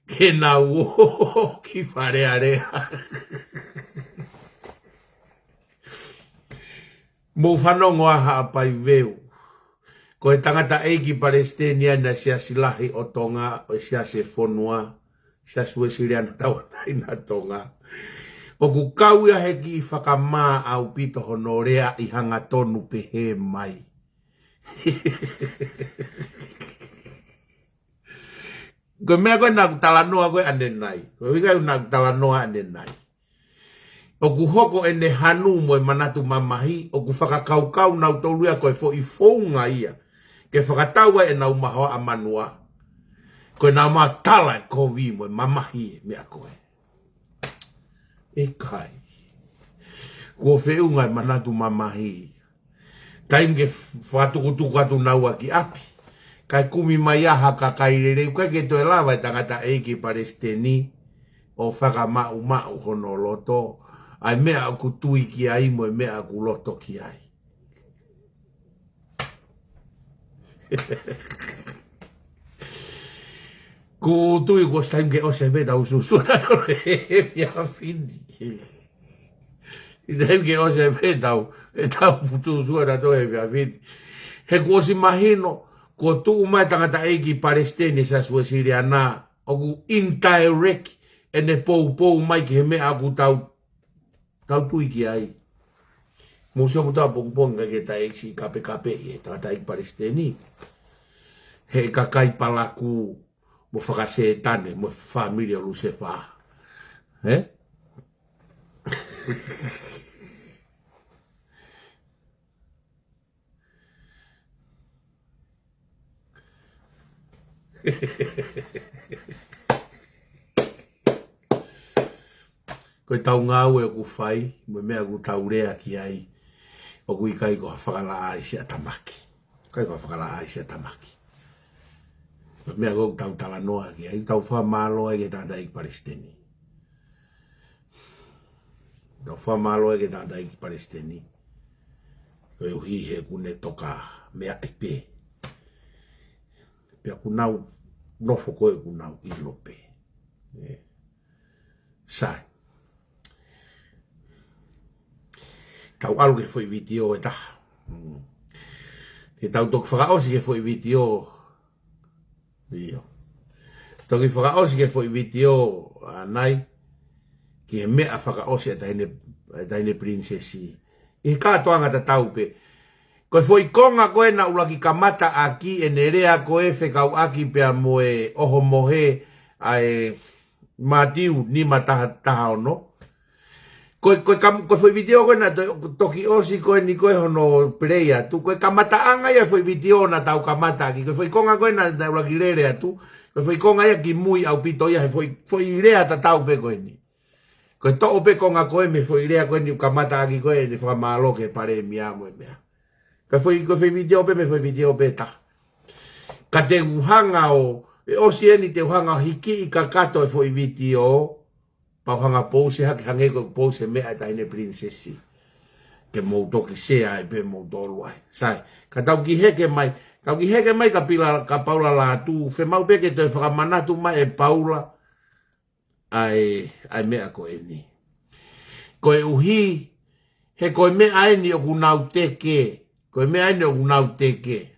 ke na uo ki wharearea. Mo whanongo aha apai veu. Ko e tangata eiki Palestinian na sia silahi o tonga, o sia se whonua, sia sue siriana tawanai na tonga. O ku kauia heki i whakamaa au pito honorea i hanga tonu pehe mai. Ko mea koe nā talanoa koe ane nai. Ko wika nā talanoa ane nai. O ku hoko ene hanu mo e manatu mamahi. O ku whakakaukau nau toluia koe fo i founga ia. Ke whakataua e nau mahoa a manua. Koe nau maa tala e kovi mo e mamahi e mea koe. E kai. Kua whiunga e manatu mamahi. Taim ke whatukutuku atu nau aki api. Kai kumi mai aha ka kairere, kai ke toi lawa e tangata eiki Palestini, o whaka mau hono loto, ai mea aku tui ki ai mo e mea aku loto ki ai. Ku tui ko staim ke ose beta ususura kore e pia fini. Staim ke ose beta e tau putu usura to e pia fini. He kuosi mahino, ko tu mai tangata eiki Palestine sa sue siriana o ku indirect ene pou mai ki he mea aku tau tui ki ai. Museo muta pong ke ta eiki kape e tangata eiki Palestine. He kakai palaku mo whakasetane mo familia lusefa. Koe tau ngau e ku whai, mo mea ku tau rea ki ai, o kui kai ko whakala ai si atamaki. Kai ko whakala ai si atamaki. Mo mea ku tau talanoa ki ai, tau whamalo e ke tata i Palestini. Tau whamalo e ke tata i Palestini. Koe uhi he kune toka mea ipe. Pea kunau, nofo koe kunau ilope. Sai. Tau alu ke foi video e taha. Ke tau tok whakaosi ke foi video. Dio. Toki whakaosi ke foi video nai. Ki he mea whakaosi e taine prinsesi. I kātoanga ta taupe. Koe foi konga koe na ulaki kamata aki e nerea koe whekau aki pia moe oho mohe ai matiu ni mataha ono. Koe foi video koe na toki osi koe ni koe hono play atu. Koe kamata anga ia foi video na tau kamata aki. Koe foi konga koe na ulaki lere atu. Koe foi konga ia ki mui au pito ia he foi rea ta tau pe koe ni. Koe to ope konga koe me foi rea koe ni kamata aki koe ni whakamalo ke pare mia moe mea. Ka foi video pe me foi video pe ta. Ka te uhanga o e osi eni te uhanga hiki i ka kato e foi video pa uhanga pose haki hange ko pose mea taine prinsesi. Ke mou toki sea e pe mou tolu ai. Sai, ka tau ki heke mai ka paula la tu fe mau pe ke te whakamanatu mai e paula ai mea ko eni. Ko e uhi he ko mea eni o kunau teke. Koe mea ene o kunau teke.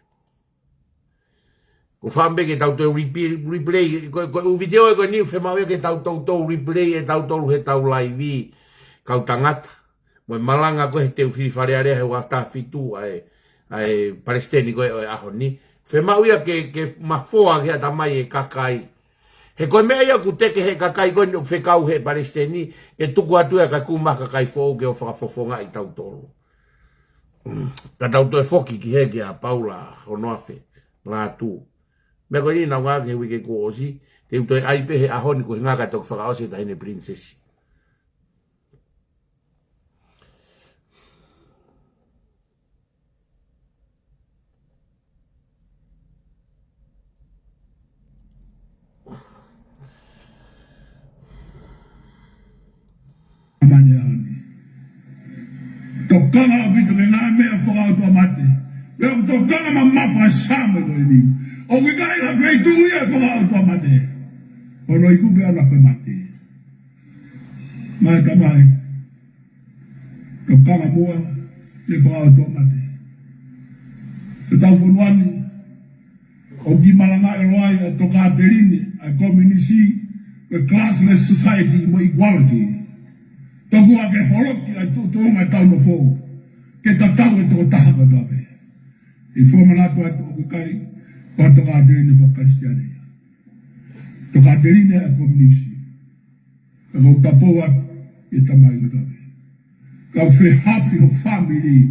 Ko whambe ke tau tau replay, ko video e ko ni whemawe ke tau replay e tau he tau live kau tangata. Mo malanga ko he teu whiwharearea he wata fitu ai Palestini ko e aho ni. Whemauia ke mafoa ke atamai e kakai. He koe mea ia ku teke he kakai koe ni whekau he Palestini e tuku atu e kai kuma kakai fōu ke o whakafofonga i tau tolu. Ka tau to e foki ki he ke a Paula honoafe ngā tū. Me koe ni nau ngā ke wike ko osi, te uto e aipe he ahoni ko he ngā katok whakaose ta hene princesi. Tokanga bitu na me afora automate. Pero tokanga mamafa sama do ni. O we gai la feitu ia afora automate. O no iku be ala pe mate. Mai tamai. Tokanga moa le afora automate. Se tau fonuani. O ki malanga e roai toka terine a community a classless society mo equality. Toku a ke holoki a tuonga tau no fōu. Ke tatau e tō taha ka tape. I fōmanatu a tōku kai, kua toka aterine whakaristiane. Toka aterine a komunisi. Ka kau tapoa e tamai ka tape. Kau whehafi ho family,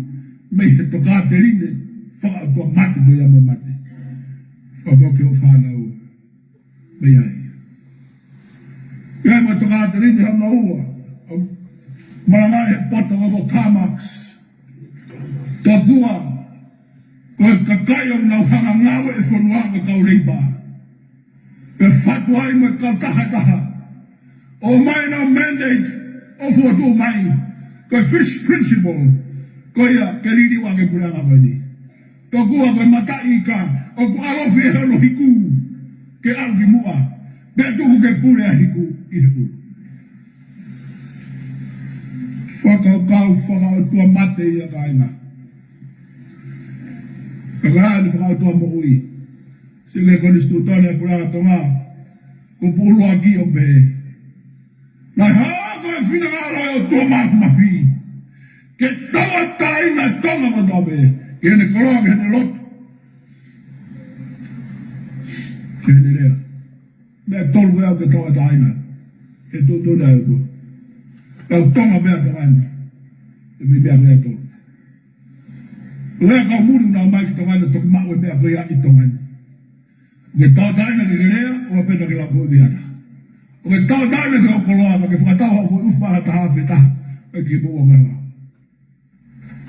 mei he toka aterine, whakatua mati do ia me mati. Whakoke o whanau, mei ai. Ia ma toka aterine hama ua, Maranga e pata o Kamax. Tokua. Koe kakai o nau hanga ngawe e whanuanga kau reipa. E whatuai me kau taha. O mai na mandate o whotu mai. Koe fish principle. Koe ia ke riri wake puranga koe ni. Tokua koe matai ka. O ku alofi e hano hiku. Ke algi mua. Betuku ke pure a hiku i hiku. Whakau tua mate ia kaina. Kagarani whakau tua mo ui. Sile konistu tone a pura tonga. Kupulu aki o pe. Nai hako e whina ngaro e o tua mafi. Ke tawa taina tonga mo tobe. Ke hene koroa ke hene lotu. Ke hene rea. Mea tolu ea ke tawa taina. Ke tutu nea e kua. Kau tonga mea tangani. E mi mea mea tonga. Lea kau muri una mai ki tangani toki mawe mea koea i tangani. Ke tau taina ke rea, o pena ke lako i hata. O ke tau taina ke okoloa, ke whakatau hau fo ufpara taha whetaha, e ki mua mea.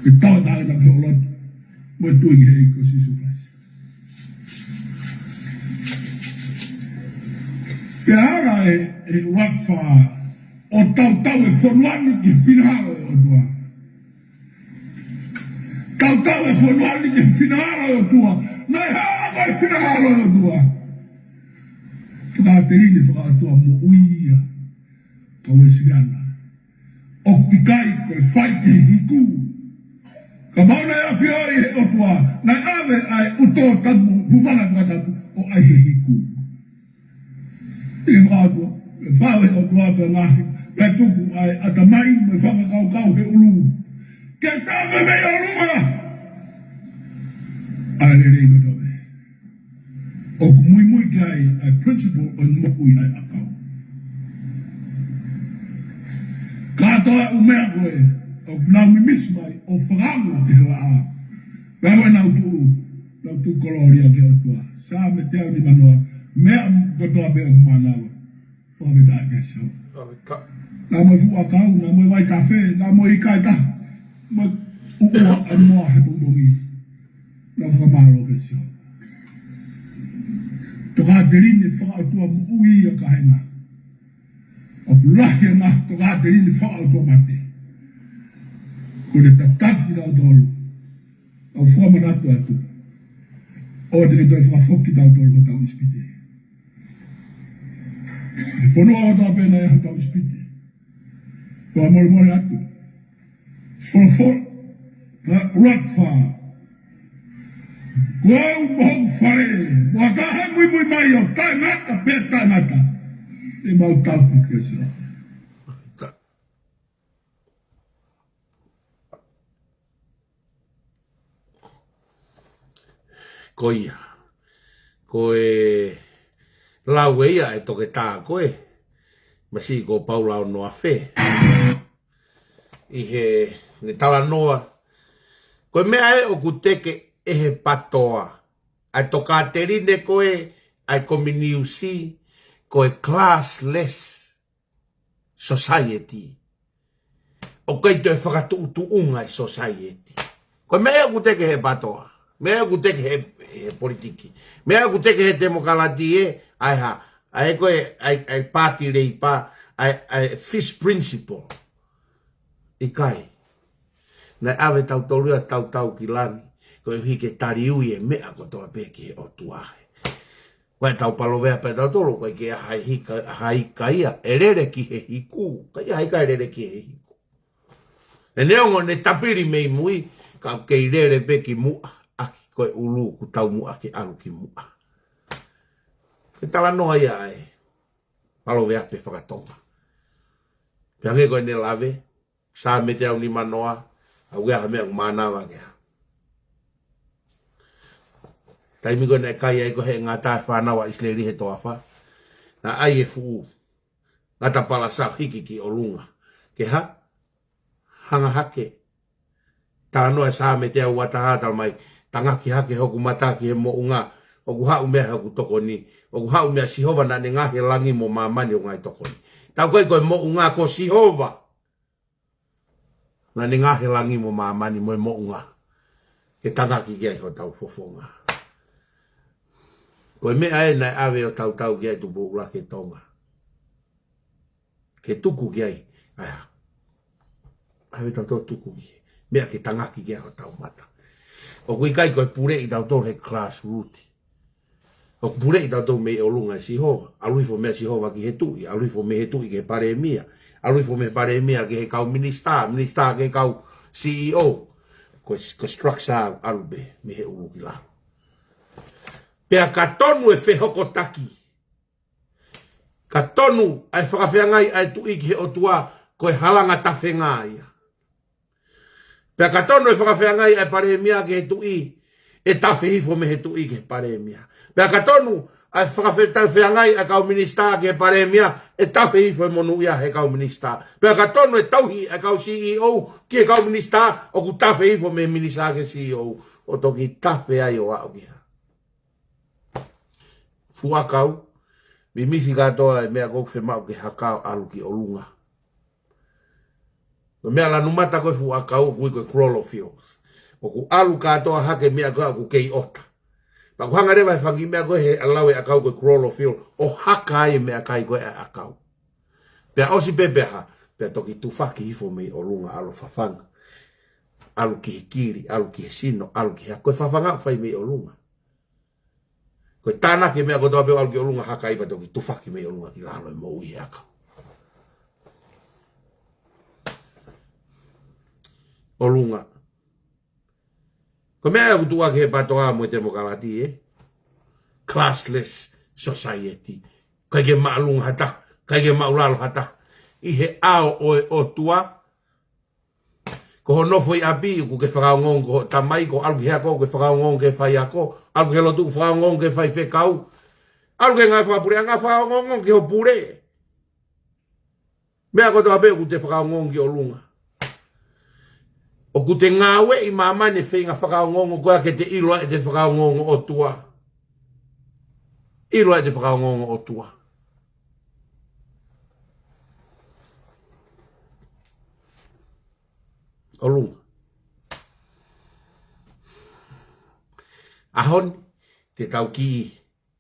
Ke tau taina ke olot, mo tui ki hei ko sisu kaisi. Ke hara e wakfa o tau e whanuani ki whinahara o tua. Tau e whanuani ki whinahara o tua. Nei hara e whinahara o tua. Whakaterini whakaatua mo uia. Kau e siriana. O pikai koe whaite hiku. Ka mauna e awhioi he o tua. Nei ave ai uto tabu, puwala katabu o ai he hiku. E whakaatua. E whawe o tua pe ngahi. Pe tuku ai atamai me whakakau he ulu. Ke tawe me o lunga. Ai le rei kotobe. O kumui ki ai a principle o mokui ai akau. Katoa umea koe. O nau mi mismai o whangango ke la a. Pewe nau tu koloria ke o tua. Sa me teo ni manoa. Mea kotoa be o kumanawa. Whawe ta ke sao. Nā mai fuakau, nā mai wai kafe, nā mai ikai ta. Mai ua anua he bungongi. Nā whakamaro ke sio. Toka terine whakautua ui a kahenga. O pulahi ngā toka terine whakautua mate. Ko ne tataki rau tolu. Au whamanatu atu. O te toi whakafoki rau tolu ko tau ispite. E whanua o tau pēnā e tau ispite. Kua mori atu. Whorofo, na rakwa. Wow, mau fare. Wakaha muy mai o tai mata peta mata. E mau tapu ke sa. Koia. Koe lauea e toke tā koe. Masi ko paula o noa fe. I he ne tala noa. Koe mea e o kuteke e he patoa. Ai toka terine koe, ai kominiusi, koe classless society. O kai te whakatu utu unga i society. Koe mea e o kuteke he patoa. Mea e o kuteke he politiki. Mea e o kuteke he demokalati e, ai ha. Ai koe, ai pāti rei pā, ai fish principle. I kai. Nai awe tau tolua tau ki langi. Koe hike tariui e mea ko toa peke e o tuahe. Koe tau palovea pe tau tolo, koe ke haika ia, e rere ki he hiku. Kai haika e rere ki he hiku. E neongo ne tapiri mei mui, ka kei rere peki mua, aki koe ulu ku tau mua ke alu ki mua. Ke tala noa ia e, palovea pe whakatonga. Piange koe ne lave, sa me te au ni manoa, au ea mea kumanawa kea. Taimi ko nei kai ai ko he ngata whanawa isleri he toafa. Na ai e fuu. Ngata pala sa hiki ki o lunga. Ke ha? Hanga hake. Tā noe sa me te au watahatal mai. Tangaki hake hoku mataki he mo unga. Oku hau mea hoku toko ni. Oku hau mea sihova na ne ngahe langi mo mamani o ngai toko ni. Tau koe koe mo unga ko sihova. Na ne ngahe langi mo mamani mo unga. Ke tangaki kia ho tau fofonga. Koe mea e nai awe o tau kia e tupu ula ke tonga. Ke tuku kia i. Aia. Awe tau tuku kia. Mea ke tangaki kia o tau mata. O kui kai koe pure i tau he class root. O pure i tau mei o lunga e sihova. Aluifo mea sihova ki he tui. Aluifo me he tui ke pare mia. Aluifo me pare mia ke he kau minister. Minister ke kau CEO. Koe structure alube me he ulu ki lao. Pea ka tonu e whehoko taki. Ka tonu ai whakawhiangai ai tu iki he otua koe halanga tawhenga ia. Pea ka tonu e whakawhiangai ai paremia ke he tu i e tawhehifo me he tu i ke paremia. Pea ka tonu ai whakawhiangai ai kau minister ke paremia e tawhehifo e monu ia he kau minister. Pea ka tonu e tauhi ai kau CEO ki he kau minister o ku tawhehifo me minister ke CEO o toki tawhe ai o au kia. Fuakau, mi misi katoa e mea kou whemau ke hakao alu ki olunga. Mea la numata koe fuakau kui koe Crawlerfields. O ku alu katoa hake mea koe ku kei ota. Pa ku hanga rewa e whangi mea koe he alawe akau koe Crawlerfield o haka e mea kai koe a akau. Pea osi pepeha, pea toki tufaki hifo mei olunga alu whawhanga. Alu ki he kiri, alu ki he sino, alu ki he koe whawhanga whai mei olunga. Koe tāna ke mea kotoa peo alu ki olunga haka ipa toki tufaki mei olunga ki lalo e mo ui haka. Olunga. Koe mea kutua ke he patoa mo te mokalati e. Classless society. Kai ke maalunga hata. Kai ke maulalo hata. I he ao oe o tua. Ko ho nofo i api ku ke whakaongong ko tamai ko alu ki hea ko ke whakaongong ke whai ako. Alu ke lotu whakaongong ke whai whekau. Alu ke ngai whakapure a ngai whakaongong ke ho pure. Mea koto ape ku te whakaongong ki o lunga. O ku te ngawe i mamane whenga whakaongong koa ke te iloa e te whakaongong o tua. Iloa e te whakaongong o tua. Olunga. Ahon, te tau ki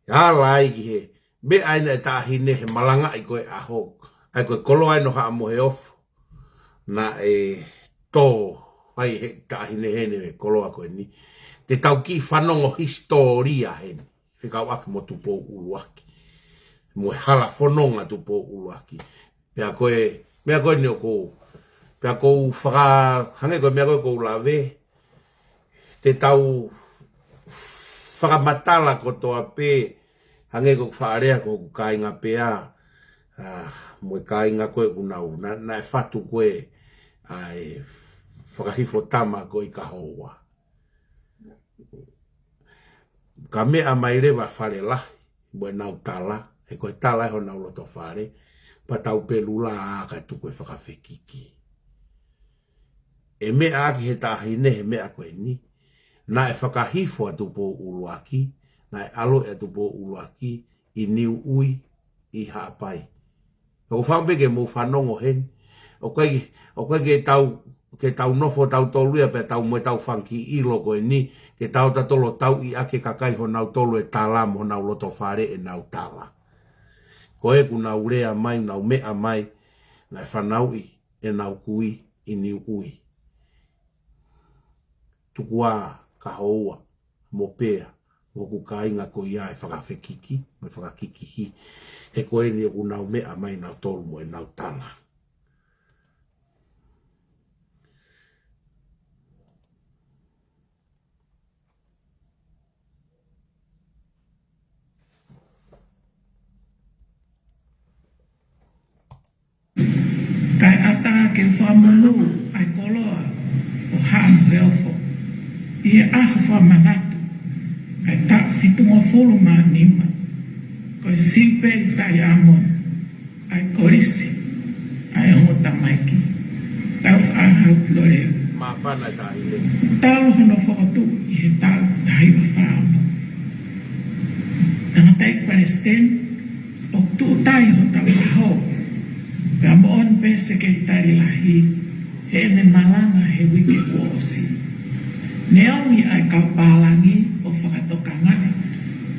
lai ki he. Me aina e tāhine he malanga i koe aho. Ai koe kolo ai no haa mo he ofu. Na e tō. Ai he tāhine hene he kolo a koe ni. Te tau ki whanongo historia hene. Whikau aki mo tupo uluaki. Mo he hala whanonga tupo uluaki. Pea koe, mea koe ni o kou. Pea kou whaka, hange koe mea koe kou lawe, te tau whakamatala ko toa pē, hange ko whaarea ko kainga pēa, mo kainga koe kunau, na e whatu koe, ai whakahifo tama ko I ka hoa. Ka mea mai rewa whare lahi, mo e nau tala, he koe tala e ho nau loto whare, pa tau pelula a ka tu koe whakawhekiki. E mea aki he tahine, he mea koe ni, na e whakahifo atu po uluaki, na e alo e atu po uluaki, I niu ui, I haapai. O whampe ke mo whanongo hen, o koe ke tau nofo tau toluia pe tau moe tau whanki I loko e ni, ke tau tatolo tau I ake kakai ho nau tolu e talam ho nau loto whare e nau tala. Koe ku nau rea mai, nau mea mai, na e whanau I e nau kui I niu ui. Tukua ka hoa, mo pēa, mo ku kainga ko ia e whakawhekiki, me whakakikihi, he koe ni ku nau mea mai nau tolu mo e nau tala. Kai ata ke whamulu ai koloa o hānu reofo. I e aha whamanatu. Kai tak fitunga fulu maa nima. Koe sipe I tai amon. Ai korisi. Ai ongo tamaiki. Tau whaahau loreo. Ma whana tahi le. Talo hono whakatu I he tau tahi wa whaama. Tangatai Palestine. O tu tai ho tau wahau. Pea moon pese ke tari lahi, he ne malanga he wike kuosi. Neongi ai kaupalangi o whakatokangane,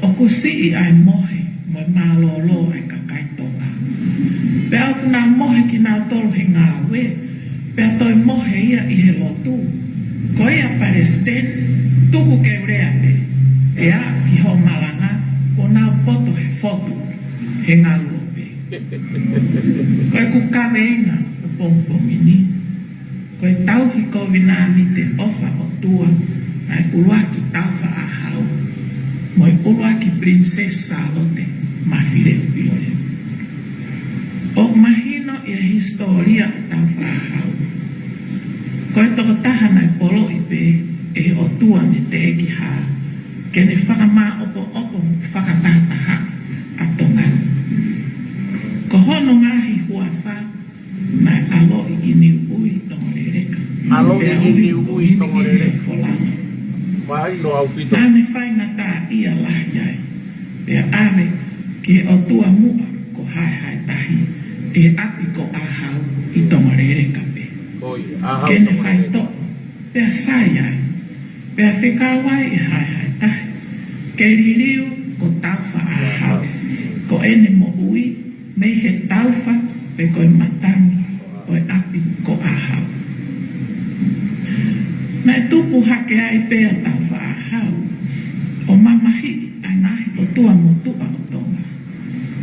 o kusi I ai mohe mo malolo ai kakaitonga. Pea aku nā mohe ki nā tolu he ngāwe, pea toi mohe ia I he lotu. Ko ia Palestine, tuku ke urea pe, ea ki ho malanga, ko nā poto he fotu, he ngālu. Koe ku kaweinga o pongpongini. Koe tau hi ko vinani te ofa o tua ai uluaki tau wha ahau. Moi uluaki princesa Salote mawhire upiore. O mahino I historia o tau wha ahau. Koe toko tahana I polo I pe e o tua ni te eki haa. Kene whakama opo whakatataha atongani. Ko hono ngahi huafa mai alo I ni ui tongorereka. Alo I ni ui tongorereka. Vai no au pito. Nane whainga tā ia lahjai. Pea ave ke o tua mua ko hai tahi. E api ko ahau I tongorereka pe. Koi, ahau Kene tongorereka. whai to. Pea sayai. Pea whekawai I hai tahi. Ke ririu ko tauwha ahau. Ko ene mo ui. Me he tauwha pe koe matangi koe api ko ahau. Nai tupu hake ai pēa tauwha ahau. O mamahi ai nahi o tua mo tua o tonga.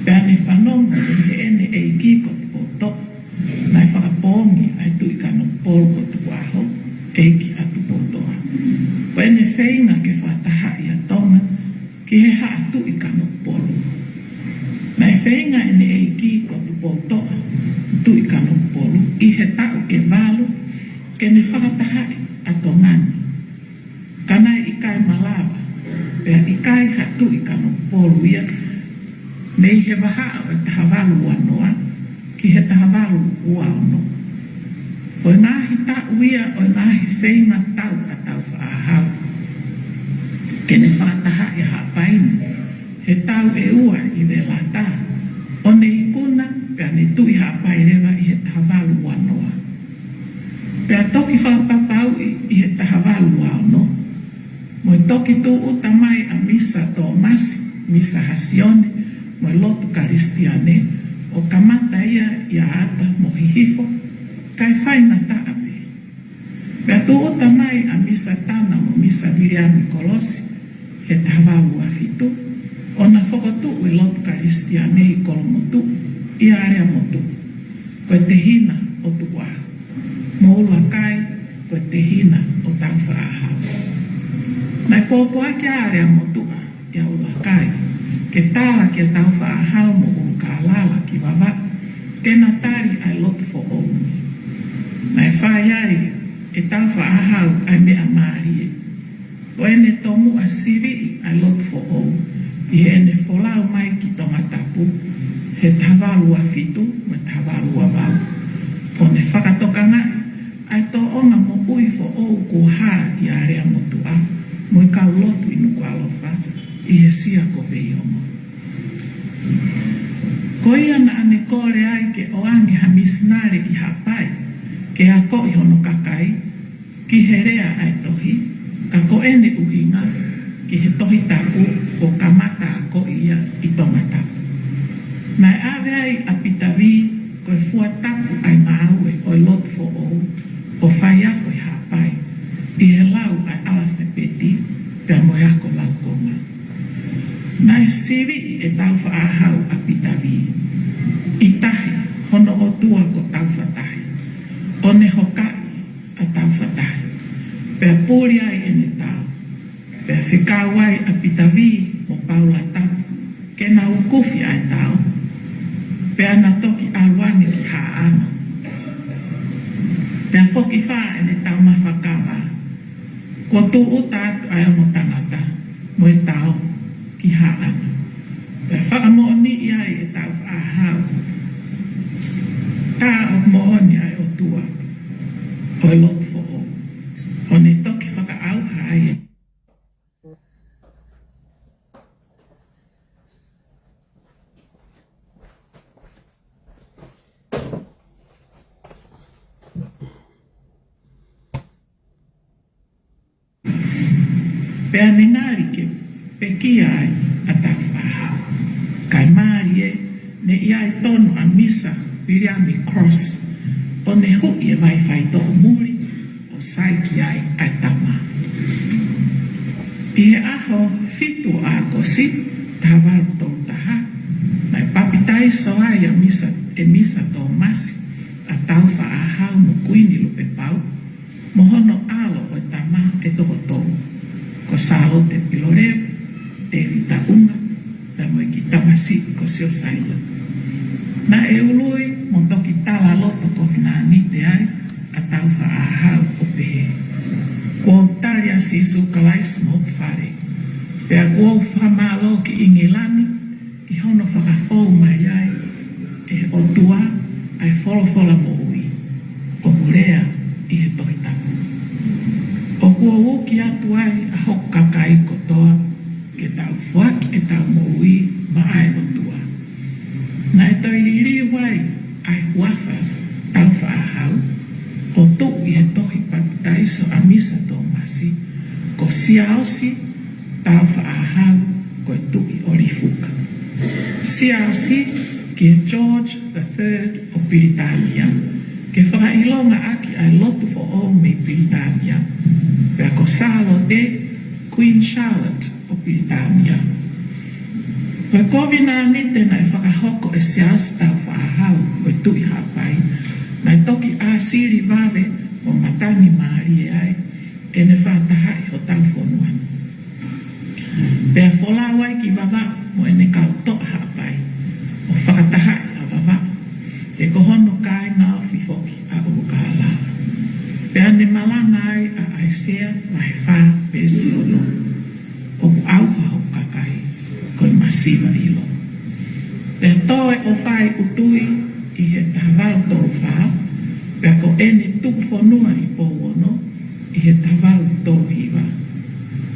Pea ni whanonga he ene e ki ko te poto. Nai whakapongi ai tui kano polo ko tuku aho. E ki atu potoa. Ko ene whainga ke whataha I a tonga. Ki he haa tui kano polo. Nai whainga ene e ki ko tu potoa, tui kano polu, I he tau e walu, ke ne whakatahai a tongani. Kanai I kai malawa, pea I kai ha tui kano polu ia, me I he waha o taha walu wanoa, ki he taha walu uaono. O ngahi tau ia, o ngahi whainga tau a tau whaahau. Ke ne whakatahai a hapaini, he tau e ua I ve lata. O ne ikuna, pea ne tui hapai rewa I he tahawalu wanoa. Pea toki whapapau I he tahawalu wano. Moi toki tu utamai a misa Tomasi, misa Hasione, moi lotu Karistiane, o kamata ia I ata mo hihifo, kai whaina taape. Pea tu utamai a misa Tana mo misa Viriami Kolosi, he tahawalu afitu. Ona whakatu I lotu Karistiane I kolomotu, I area motu. Koe te hina o tu waho. Mo ula kai, koe te hina o tau whaahau. Nai pōpō ake area motua ia ula kai. Ke tāla ke tau whaahau mo o ka lala ki wawa. Tēnā tari ai lotu fo o. Nai whai ai e tau whaahau ai mea maarie. O ene tomu a siri ai lotu fo o. I ene wholau mai ki tonga tapu. He tawalu a fitu me tawalu a wau. O ne whakatokanga ai tō onga mo ui fo o ko hā i area motua. Mo i kau lotu inu ko alofa. I he sia ko vei omo. Ko ia na ane kore ai ke o angi ha misnare ki hapai. Ke a ko i hono kakai. Ki he rea ai tohi. Ka ko ene uhinga. Ki he tohi taku o kamata a ko ia i tonga taku. Mai awe ai a pitawi koe fua tapu ai maaue o lotu fo o. O whai ako i hapai. I he lau ai alafe peti. Pea moe ako lau konga. Nai siri e tau whaahau a pitawi. I tahi hono o tua ko tau whatahi. O ne hokai a tau whatahi. Pea pūri ai e ne tau. Pea whikau ai a pitawi mo paula tapu. Ke na ukufi ai tau. Pea na toki alwani ki haana. Pea whoki whaa e ne tau mawhakawa. Ko tū uta atu ai o tangata. Mo e tau ki haana. Pea whakamooni i ai e tau whaahau. Tā o mooni ai o tua. O e lotu fo o. O ne toki whakaau hai e. Pea ne ngāri ke pekia ai a tau whahau. Kai maari e ne iai tono a misa Viriami Cross. O ne hoki e vai whai tō muri o saiki ai a tama. I he aho fitu a kosi tawaru tō taha. Mai papitai so ai a misa e misa tō masi a tau whaahau mo kuini lupe pau. Mohono alo o tama e toho tō. Ko salo te piloreo, te rita unga, ta moe ki tamasi ko sio saila. Na eului, mo toki tala loto ko hina anite ai, a tau whaahau o pehe. Ko taria sisu kalais mo whare. Pea kua whamalo ki ingilani, ki hono whakafou mai ai, e o tua, ai wholofola mo ui. O murea, i he tohi tapu. O kua woki atu ai a hokakai kotoa ke tau whaki e tau moui ma ai o tua. Na e toi liri wai ai huafa tau whaahau o tou i he tohi pataiso a misa tō masi ko siaosi tau whaahau ko e tui orifuka. Siaosi ki e George III o Piritania ke whakailonga aki ai lotu fo o me Piritania. Pea ko salo de Queen Charlotte o Piritania. Pea kovina nite na e whakahoko e siaus tau whaahau o e tui hapai. Na e toki a siri wawe o matani maari e ai e ne whatahai ho tau whonuan. Pea wholawai ki wawa mo e ne kau toa hapai o whakatahai a wawa. E kohono kai ngā whiwhoki a urukala. Pea ne malanga ai a aisea mai whā pēsi o lo. O ku auha ho kakai, koi masiva ilo. Pea toe o whai utui i he tawau tō whā. Pea ko ene tuku whanua i pōwono i he tawau tō hiwa.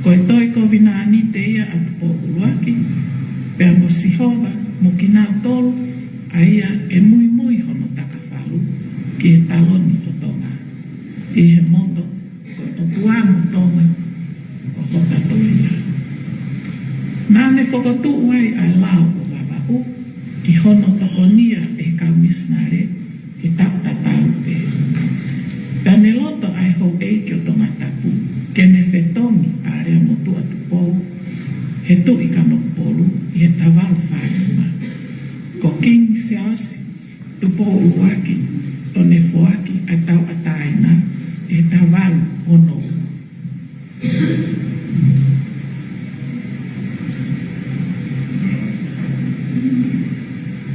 Ko e toi ko vina anite ia atu pō uruaki. Pea mo sihova mo kinau tolu a ia e mui mui hono taka whalu ki e taloni o tonga. I he moto, ko o tuamu tonga, o hoka tohia. Nāne whakatu wai ai lau o wawau, i hono tohonia e kau misnare, e tau tatau pe. Tane loto ai hou eiki o tonga tapu, ke ne whetongi a rea motu atu pou, he tu i kano polu, i he tawaru whainuma. Ko king siausi, tu pou uaki, o ne fuaki a tau ataina, e tawaru ono.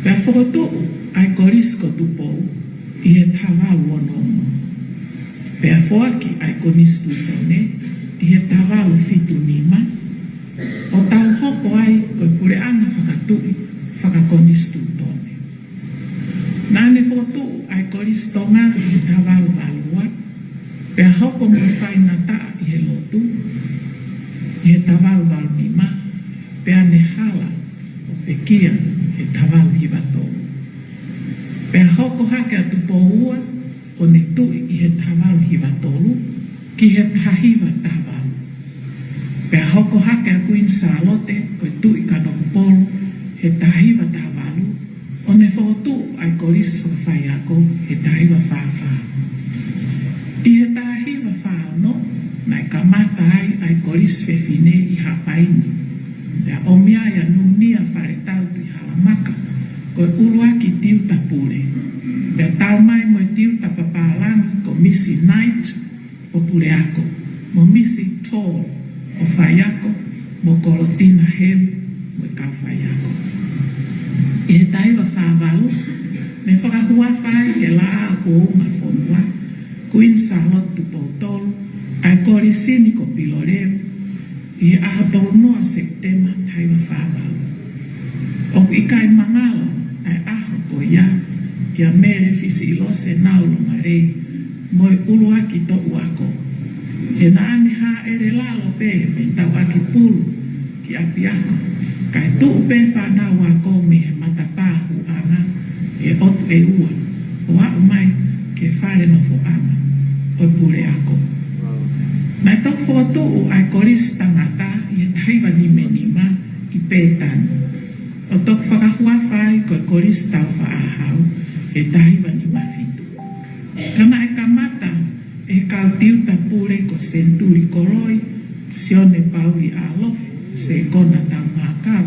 Pea whakato ai koris ko tupo i he tawalu ono. Pea whoaki ai konis tutone i he tawalu fitu nima. O tau hopo ai koe pure anga whakatui whakakonis tutone. Nane whakato ai koris tonga i he tawalu valua. Pea hoko mo whai ngata i he lotu. I he tawalu valu nima. Pea ne hala o pekia he tawalu hiwato. Pea hoko hake atu pohua o ne tui i he tawalu hiwatolu ki he tahiwa tawalu. Pea hoko hake a kuin salote koe tui kanoko polu he tahiwa tawalu o ne whotu ai koris whakawhai ako he tahiwa whawha. I he tahiwa whao nai kamata ai koris whewhine i hapaini. Pea o mea ia nunia whare tau tui halamaka koe uruaki tiu tapure. Pea tau mai mo tiu tapapalanga ko misi night o pure ako. Mo misi tall o whai ako. Mo korotina heu mo i kau whai ako. I he taiwa whāwalu, me whakahua whai e la ako unga whonua. Kuin salot tu pautolu, ai korisini ko piloreu. I he aha taunoa Septema taiwa whāwalu. O i kai mangalo ai aha ko ia. Ia mere fisi ilose naulo marei. Moi uluaki to uako. E naani ha ere lalo pe me tau aki pulu ki api ako. Kai tuu pe whanau ako me he matapahu anga. E otu e ua. O au mai ke whare no fo anga. O pure ako. Nai tok whotu ai koris tangata i e taiwa ni menima i pētani. O tok whakahua whai ko koris tau whaahau. E taiwa ni mafitu. Kana e kamata e kau tiu tapure ko senturi koroi sione pauri alofi se kona tau ngākau.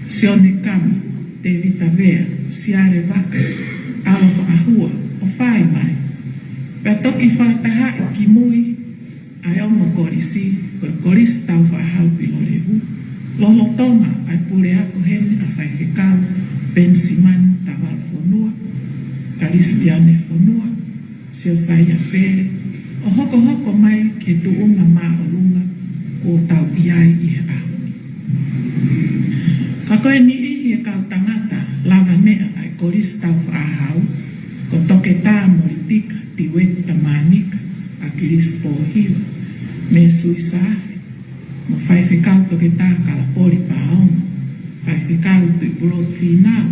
Sione kami te vitavea siare waka alofa ahua o whai mai. Pea toki whataha i ki mui ai omo korisi ko koris tau whaahau pilorevu. Lolo tonga ai pure ako hene a whaifekau pensimani tawal whonua. Karistiane whonua, sio saia pere, o hoko hoko mai ke tuunga maa o lunga o tau iai i he ahuni. Ka koe ni ihi e kau tangata lava mea ai koris tau whaahau, ko toke tā moritika ti weta manika a kirispo hiwa, me sui saafi, mo whaiwhekau toke tā kalapori paonga, whaiwhekau tui pulot whinau,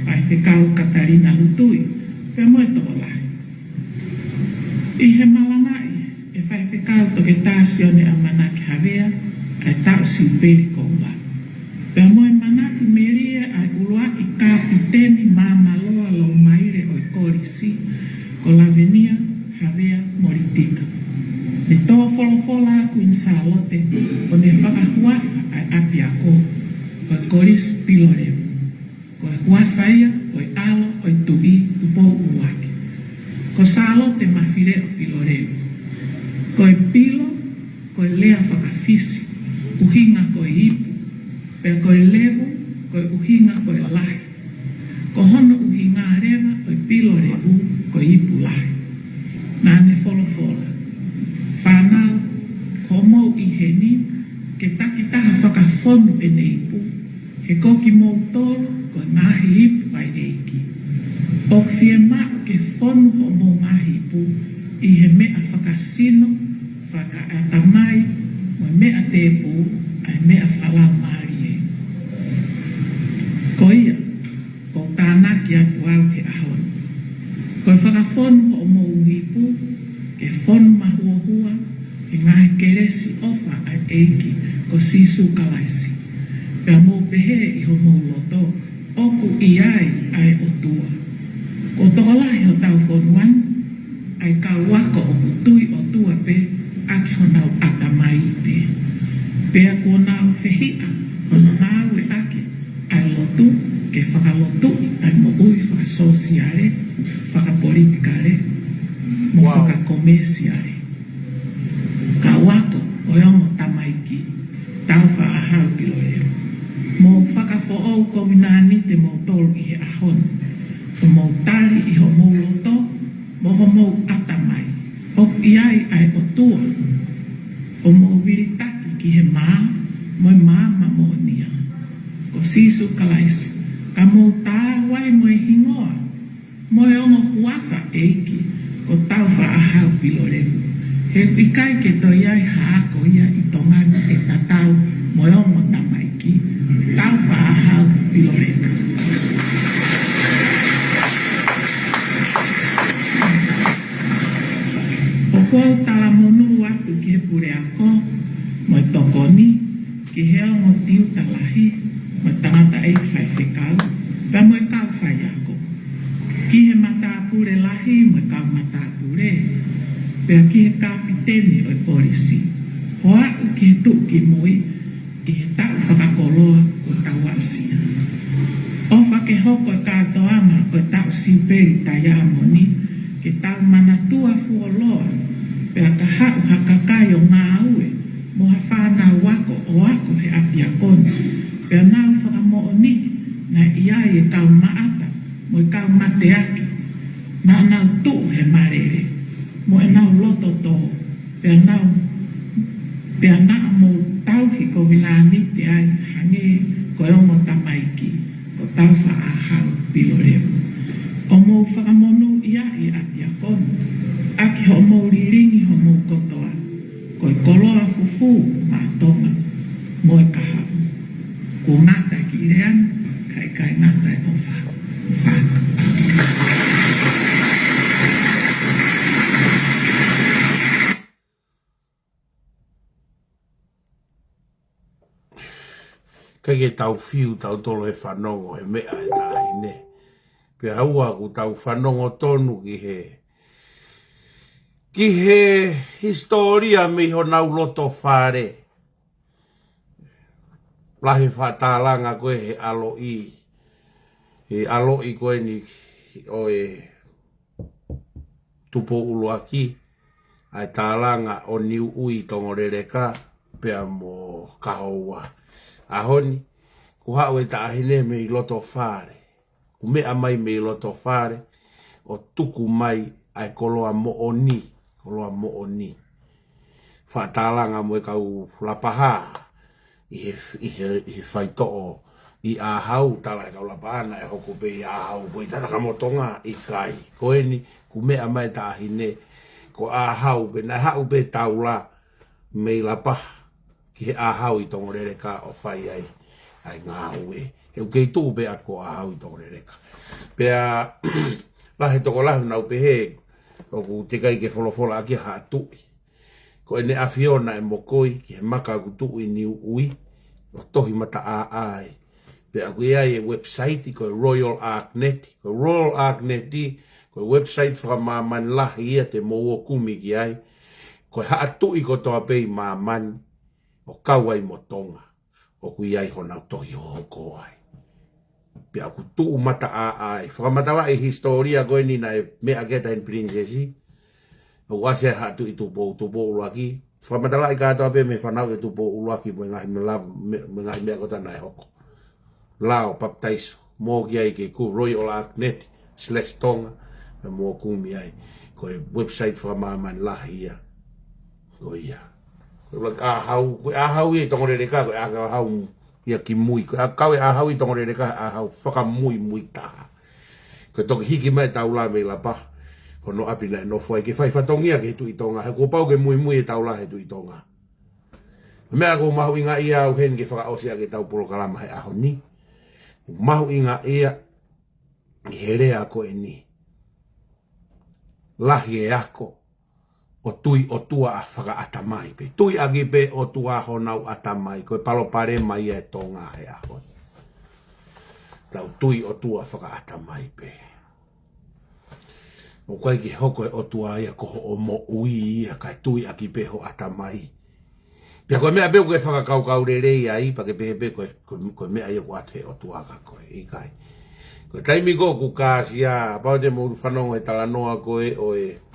whaiwhekau Katarina Lutui, pe moe toko lai. I he malangai, e whaiwhekau toke tā sione a manaki hawea, ai tau simperi koula. Pe moe manaki meria ai uloa i kapiteni mamaloa lo maire o i korisi, ko lavenia hawea moritika. Ne toa wholofola aku in salote, o ne whakahuafa ai api ako, o i koris pilorevu. Ko e huawhaia, ko e alo, ko e tui, tupo uwake. Ko salo te mawhireo piloreu. Ko e pilo, ko e lea whakawhisi, uhinga ko e ipu. Pea ko e levo, ko e uhinga ko e lahi. Ko hono uhinga rewa, ko e pilorevu, ko e ipu lahi. Nane wholofola. Whanau, ko mou i he ni, ke takitaha whakawhonu e ne ipu. He koki mou tolo, ko ngahi ipu ai eiki. O whie mao ke whonu ho mou ngahi ipu i he mea whakasino, whakaatamai, mo mea tepu, ai mea whalau maari e. Ko ia, ko tānaki atu au he ahon. Ko whakawhonu ho mou ipu, ke whonu mahuahua, e ngahi keresi ofa ai eiki, ko sisu kalaisi. Pea mō pehe i ho mō loto, oku i ai o tua. Ko tōlahi o tau whonuan, ai ka wako o kutui o tua pe, aki ho nau akamai pe. Pea ko nau whehia, hono nau e ake, ai lotu, ke whakalotu, ai mo ui whakasosiare, whakapolitikare, mo whakakomesiare. Ka wako o yongo tamaiki, tau whaahau piloreu. Mo whakafo o mau ko minani te mau tolu i he ahon. O mau tari i ho mau loto, mo ho mau atamai. O iai ai o tua. O mau viritaki ki he maa, mo maa ma mo nia. Ko sisu kalaisi, ka mau tāwai mo e hingoa. Mo e ongo huafa eiki, ko tau wha ahau pilo revu. He pikai ke to iai haako ia i tongani e tatau mo e ongo tamaiki. Tau wha ahau pilo revu. O kou tala monu atu ki he pure ako, mo e tokoni, ki he ongo tiu talahi, mo tangata e whai whekau, pa mo e kau whai ako. Ki he mata pure lahi, mo e kau mata pure, pea ki he kapiteni o e polisi. Ho aku ki he tuk ki moi, i he tau whakakoloa o tau ausia. O whake hoko e kātoanga o e tau siuperi tai amoni, ke tau manatua fuoloa, pea ka hau hakakai o ngā ue, mo ha whānau wako o ako he api akoni, pea nau whakamooni, na iai e kau maata, mo e kau mateaki, na nau tu he marere, mo e nau loto tō, pea nau mo tau hi ko vinani te ai hange ko e ongo tamaiki, ko tau whaahau pilorevu. O mou whakamonu ia i api akoni, aki ho mou riringi ho mou kotoa, ko e koloa fufu mātonga, mo e kahau. Ko ngata ki rean, kai ngata e o whaka. Kai ke tau fiu tau tolo e whanongo he mea e tahi ne. Pea haua ku tau whanongo tonu ki he historia mi ho nau loto whare. Lahi whatalanga koe he alo i. He alo i koe ni o e tupo uluaki. Ai tālanga o niu ui tongo rereka. Pea mo kahoua. Ahoni, ku hau e taahine me i loto whare. Ku mea mai me i loto whare. O tuku mai ai koloa mo oni. Koloa mo oni. Whatalanga mo e kau lapaha. I he whaitoo. I ahau tala e kau lapahana e hoko pe i ahau. Poi tanaka motonga i kai. Koeni, ku mea mai taahine. Ko ahau pe na hau pe taula. Me i lapaha. Ki he ahau i tongo rereka o whai ai ngā ue. Heu kei tū pe at ko ahau i tongo rereka. Pea, lahe toko lahu nau pe he, o ku te kai ke wholofola aki ha tui. Ko ene awhiona e mokoi, ki he maka ku tui niu ui, o tohi mata a ai. Pea ku ai e website, ko e Royal ArcNet, ko Royal ArcNet, ko e website whakamaman lahi ia te mō kumi ki ai, ko e haa tui ko toa pei māman, o kawai motonga, o kui ai honau tohi hoko ai. Pea ku tuu mata a ai. Whakamatawa e historia koe ni na e mea keta in princesi. O wase hatu i tupo uluaki. Whakamatawa e katoa pe me whanau e tupo uluaki mo ngahi mea kota na e hoko. Lao baptaiso. Mō ki ai ke ku Royal ArcNet /Tonga. Na mō kumi ai. Ko e website whakamaman lahi ia. Ko ia. Ahau i tongo rereka ko ahau ia ki mui ko kau ahau i tongo rereka ahau whaka mui taha ko toki hiki mai taula me la pa ko no api na no foi ke fai fatongia ke tu i tonga ko pau ke mui e taula he tu i tonga me ako mahu inga ia o hen ke whaka osia ke tau polo kalama he aho ni mahu inga ia herea ko e ni lahi e ako o tui o tua a whaka atamai pe. Tui agi pe o tua honau atamai. Koe palo pare mai e tonga he ahon. Tau tui o tua whaka atamai pe. O koe ki hoko e o tua ia koho o mo ui ia kai tui agi pe ho atamai. Pia koe mea pe koe whaka kau rerei ai pa ke pehe koe mea ia ko ate o tua ka koe i kai. Koe taimi ko ku kāsia pao te mo whanongo e talanoa koe o e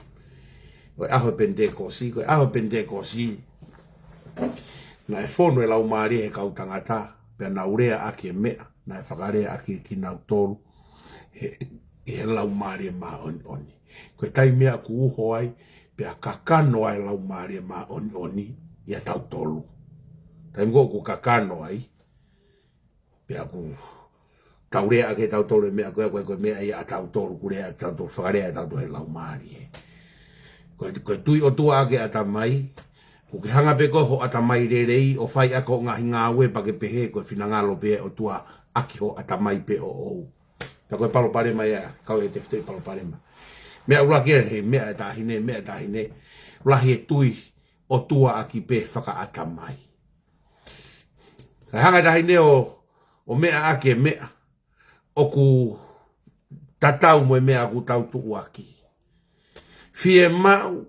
koe aho pentekosi, koe aho pentekosi. Na e whono e lau maari he kau tangata. pe na urea aki mea na whakarea aki ki nau tolu he lau maria ma oni. Koe tai mea ku uho ai pe a kakano ai lau maria ma oni ia tau tolu. Tai mgo ku kakano ai pe a ku taurea ake tau tolu mea koe mea ia tau tolu kurea tau tolu whakarea tau tolu he lau maria. Koe tui o tua ake ata mai ko ke hanga pe ko ho ata mai rei o fai ako ngahi ngawe pa ke pehe ko finangalo pe o tua aki ho ata mai pe o. Ta ko palo pare mai ya ka e te fte palo pare mai. Me ula ke he me ta hine ula he tui o tua aki pe faka ata mai. Ka hanga ta hine o me ake me o ku tatau mo me aku tau tu aki. Fie mau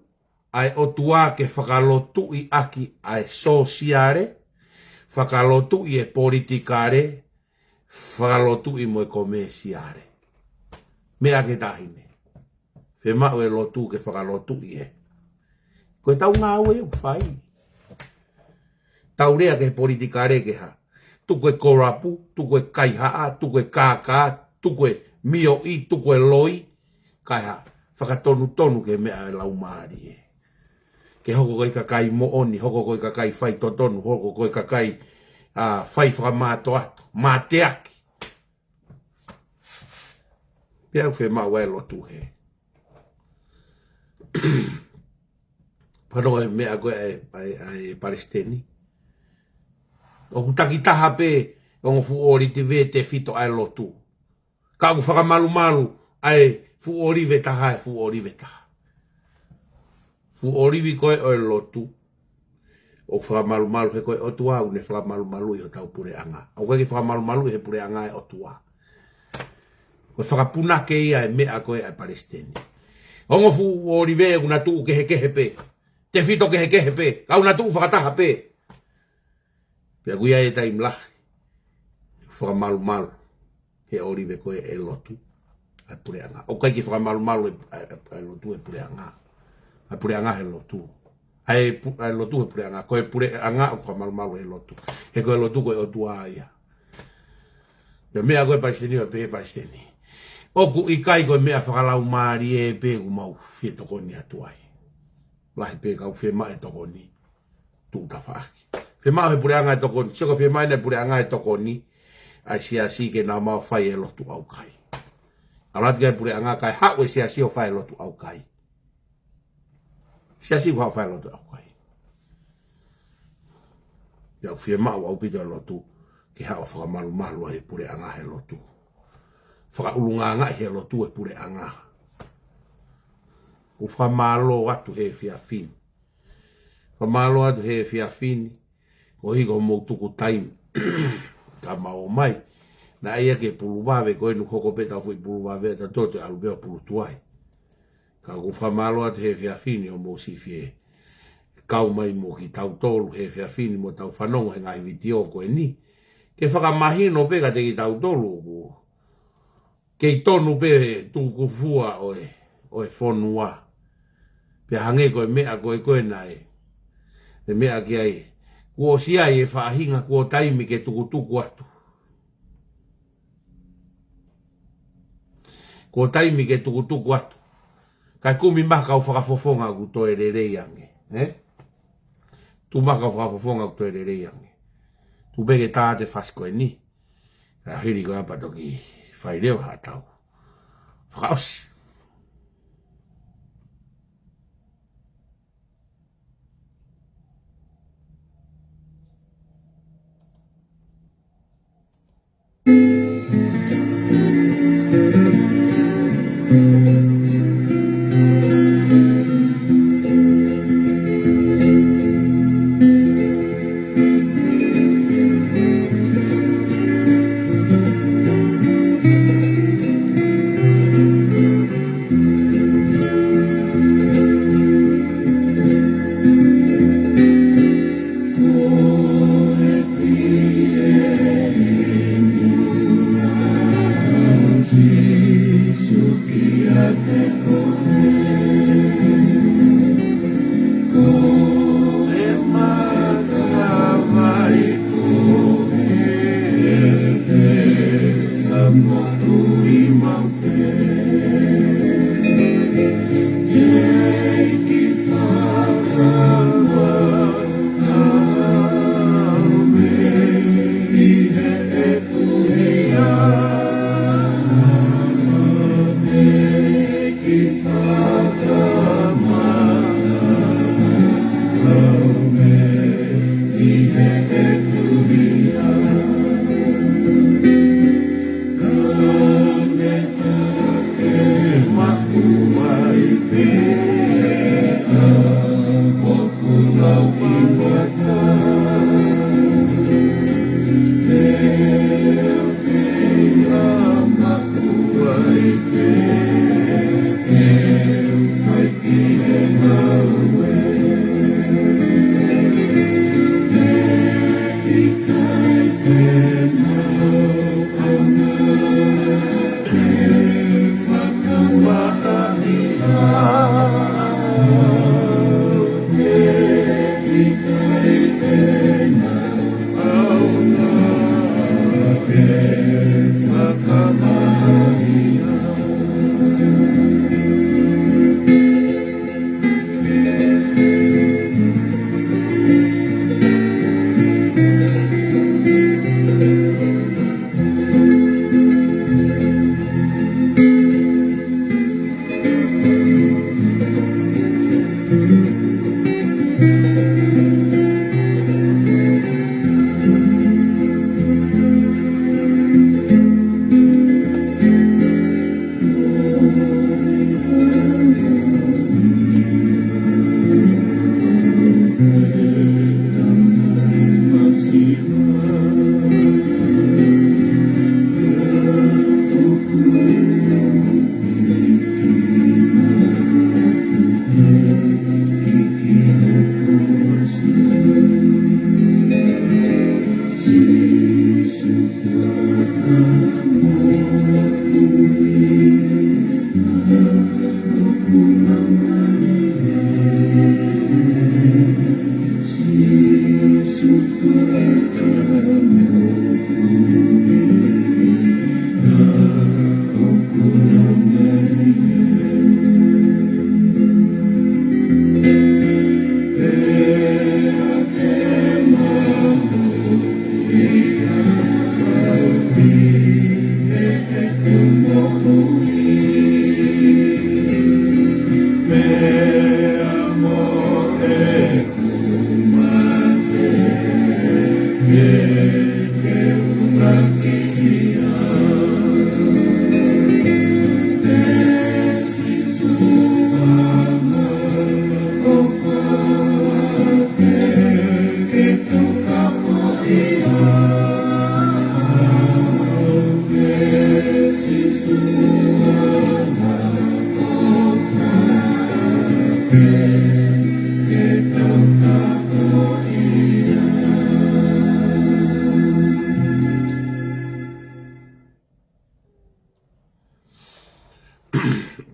ai o tua ke whakalotu i aki ai sosiare, whakalotu i e politikare, whakalotu i mo e komesiare. Mea ke tahine. Whe mau e lotu ke whakalotu i e. Koe tau ngā ue o whai. Tau rea ke politikare ke ha. Tuku e korapu, tuku e kaihaa, tuku e kākā, tuku e mio i, tuku e loi. Kaiha, whakatonu ke mea e lau maari e. Ke hoko koi kakai mo oni, hoko koi kakai whai totonu, hoko koi kakai whai whakamato ato, mā te aki. Pea uwhe mau e lotu he. Pano e mea koe ai Palestini. O kutaki taha pe, o ngu ori te ve te fito ai lotu. Ka ngu whakamalu ai fu ori ve taha e fu ori ve taha. Fu orivi koe o e lotu. O whakamalu he koe o tua une whakamalu i o tau pure anga. O koe ki whakamalu he pure anga e o tua. Koe whakapuna ke ia e mea koe ai Palestini. Ongo fu orive e kuna tuu kehe pe. Te fito kehe pe. Ka una tuu whakataha pe. Pea kuia e tai mlahi. Whakamalu he orive koe e lotu. Ai pure anga. O koe ki whakamalu e lotu e pure anga. Ai pure anga he lotu. Ai lotu he pure anga. Koe pure anga o whakamalu he lotu. He koe lotu koe o tua aia. Pea mea koe Palestini o pe Palestini. Oku i kai koe mea whakalau maari e pe ku mau fie tokoni atuai. Lahi pe kau fie mai tokoni. Tuuta whaaki. Fie mau he pure anga e tokoni. Soko fie mai ne pure anga e tokoni. Ai siasi ke nā mau whai e lotu au kai. Alat kai pure anga kai hawe siasi o whai lotu au kai. Siasi wha whai lotu au kai. Iau fie mau au pito e lotu. Ke hao whakamalu he pure anga he lotu. Whakaulunga anga he lotu e pure anga. O whamalo atu he whiawhini. Whamalo atu he whiawhini. O higo mou tuku taimi. Ka mao mai. Na ia ke puluwawe koe nu koko peta fui puluwawe ta tote alubeo pulutuai. Ka ku whamalo atu he whiawhini o mou si fie. Kau mai mo ki tau tolu he whiawhini mo tau whanongo he ngai vitio koe ni. Ke whakamahino peka te ki tau tolu ku. Kei tonu pe tuku fua oe whonua. Pe hange koe mea koe nai. Te mea ki ai. Kuo siai e whaahinga kuo taimi ke tuku atu. Kuo taimi ke tuku atu. Kai kumi maka o whakafofonga ku toe rerei ange. Tu maka o whakafofonga ku toe rerei ange. Tu bege tāte whaskoe ni. Ka hiri ko apa toki. Whai reo hātau. Whakaosi.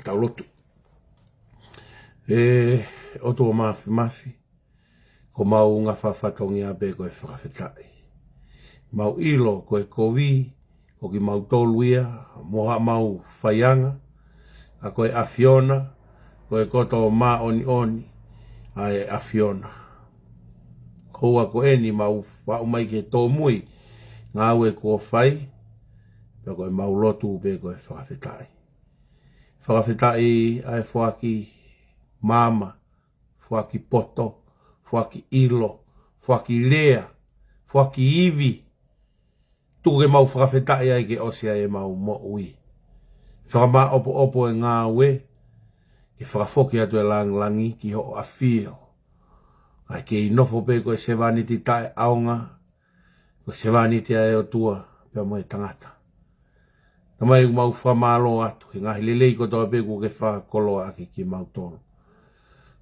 Taulotu. O tō mafi. Ko mau ngā whawhataungi a be koe whakawhetai. Mau ilo koe kowi, ko ki mau tōluia, moha mau whaianga, a koe awhiona, koe koto mā oni, ai awhiona. Koua ko eni mau whaumai ke tō mui, ngā ue kua whai, pe koe mau lotu be koe whakawhetai. Whakawhetai ai whaki mama, whaki poto, whaki ilo, whaki lea, whaki iwi. Tuke mau whakawhetai ai ke osia e mau mo ui. Whakama opo e ngā ue, ke whakafoki atu e langi ki ho a whio. Ai ke inofo pe koe sewaniti tae aonga, koe sewaniti ai o tua, pia mo e tangata. Tamai mau whamalo atu, he ngahi lelei ko toa pe ko ke whakolo aki ki mau tolo.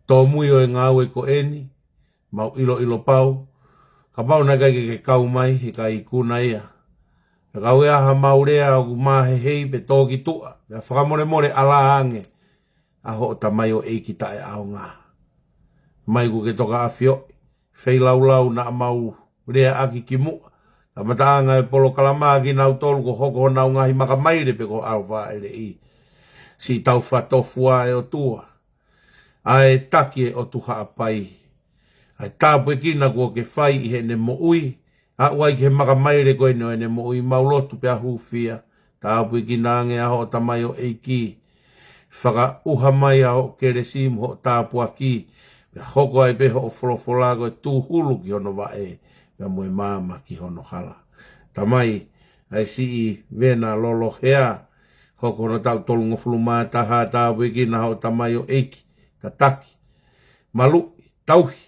Tō mui o e ngā ue ko eni, mau ilo pau, ka pau na kai ke kau mai, he kai kuna ia. Ka kau ea ha maurea o kumahe hei pe tōki tua, ka whakamore ala ange, a ho tamai o eiki tae ao ngā. Mai ku ke toka awhio, whei lau na mau rea aki ki mua, ka mataanga e polo kalamaa ki nau tolu ko hoko nau ngahi makamaire pe ko alwa ele i. Si tau whatofua e o tua, ai taki e o tuha apai. Ai tāpue kina kua ke whai i he ne mo ui. A uai ke makamaire koe no e ne mo ui maulotu pe a hufia. Tāpue kina ange aho o tamai o eiki. Whaka uha mai aho kere simu ho tāpua ki. Pea hoko ai peho o wholofolago e tū hulu ki hono wa e. Pea moe māma ki hono hala. Tamai ai si i vena lolo hea. Hoko no tau tolungo fuluma taha tāpue kina ho tamai o eiki. Ka taki. Malu, tauhi.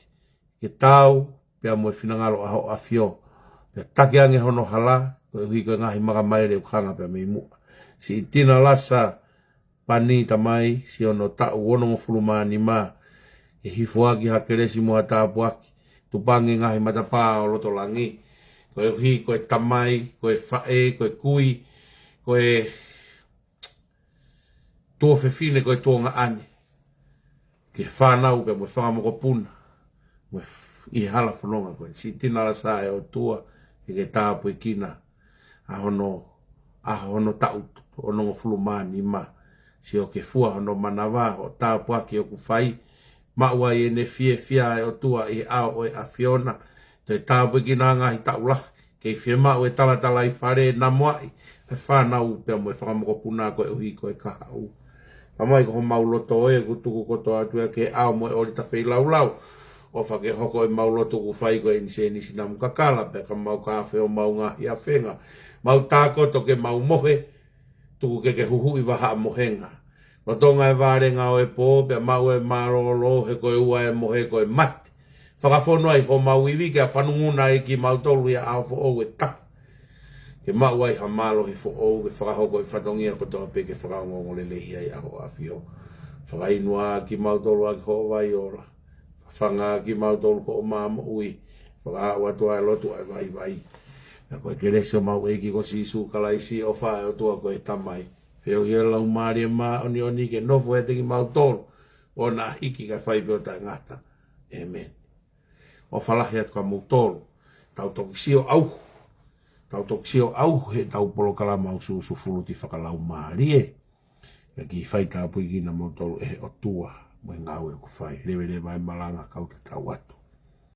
Ke tau, pia moe whinangalo aho a whio. Pia take ange hono hala, Ko hui ko ngahi maka mai reo kanga pe mei mua. Si tina lasa pani tamai si ono ta uono mo fulumani ma. E hifuaki hakeresi mua tāpuaki. Tupangi ngahi matapā o loto langi. Ko hui ko e tamai, ko e fae, ko e kui, ko e tua fefine, ko e tua ane. Ke whanau pe mo whamako puna. Mo I hala whanonga koe. Si tina lasa e o tua e ke tāpu I kina. Ahono tau ono ngo fulumani ma. Si o ke fua hono manawa o tāpu aki o ku whai. Maua I ne fia e o tua I ao o e a Fiona. Te tāpu I kina ngahi tau lah. Ke fia mau e tala I whare na moai. E whanau pe mo e whakamoko puna koe uhi koe kahau. Pamai ko mau loto e kutuku koto atu e ke ao mo e ori ta whai lau. O whake hoko e mau loto ku whai koe nisi na mukakala. Pe ka mau kawhe o mau ngahi a whenga. Mau tākoto ke mau mohe. Tuku ke huhui waha mohenga. No tonga e vārenga o e pō. Pe mau e marolo he koe ua e mohe koe mate. Whakafono ai ho mau iwi ke a whanunguna I ki mau tolu ia ao fo o e tak. Ke mau ai ha malo he fo o ke whakahoko I whatongia kotoa pe ke whakaongongo le lehi ai aho a fio. Whakainua ki mau tolu a ki ho vai ora. Whanga ki mau tolu ko o mama ui. Whakahawa tua e lotu ai vai. Na koe ke resio mau e ki ko si isu kalaisi o whae o tua koe tamai. Whio hia lau maari e maa oni ke nofo e te ki mau tolu. O na hiki ka whaipe o ta ngata. Amen. O whalahi atu ka mutoro. Tau toki sio au. Tau toki sio au he tau polo kalama au susu fuluti whakalau maari e. Ia ki whaita apui ki na mutoro e o tua. Mo ngau e ku whai. Rewe re mai malanga kau te tau atu.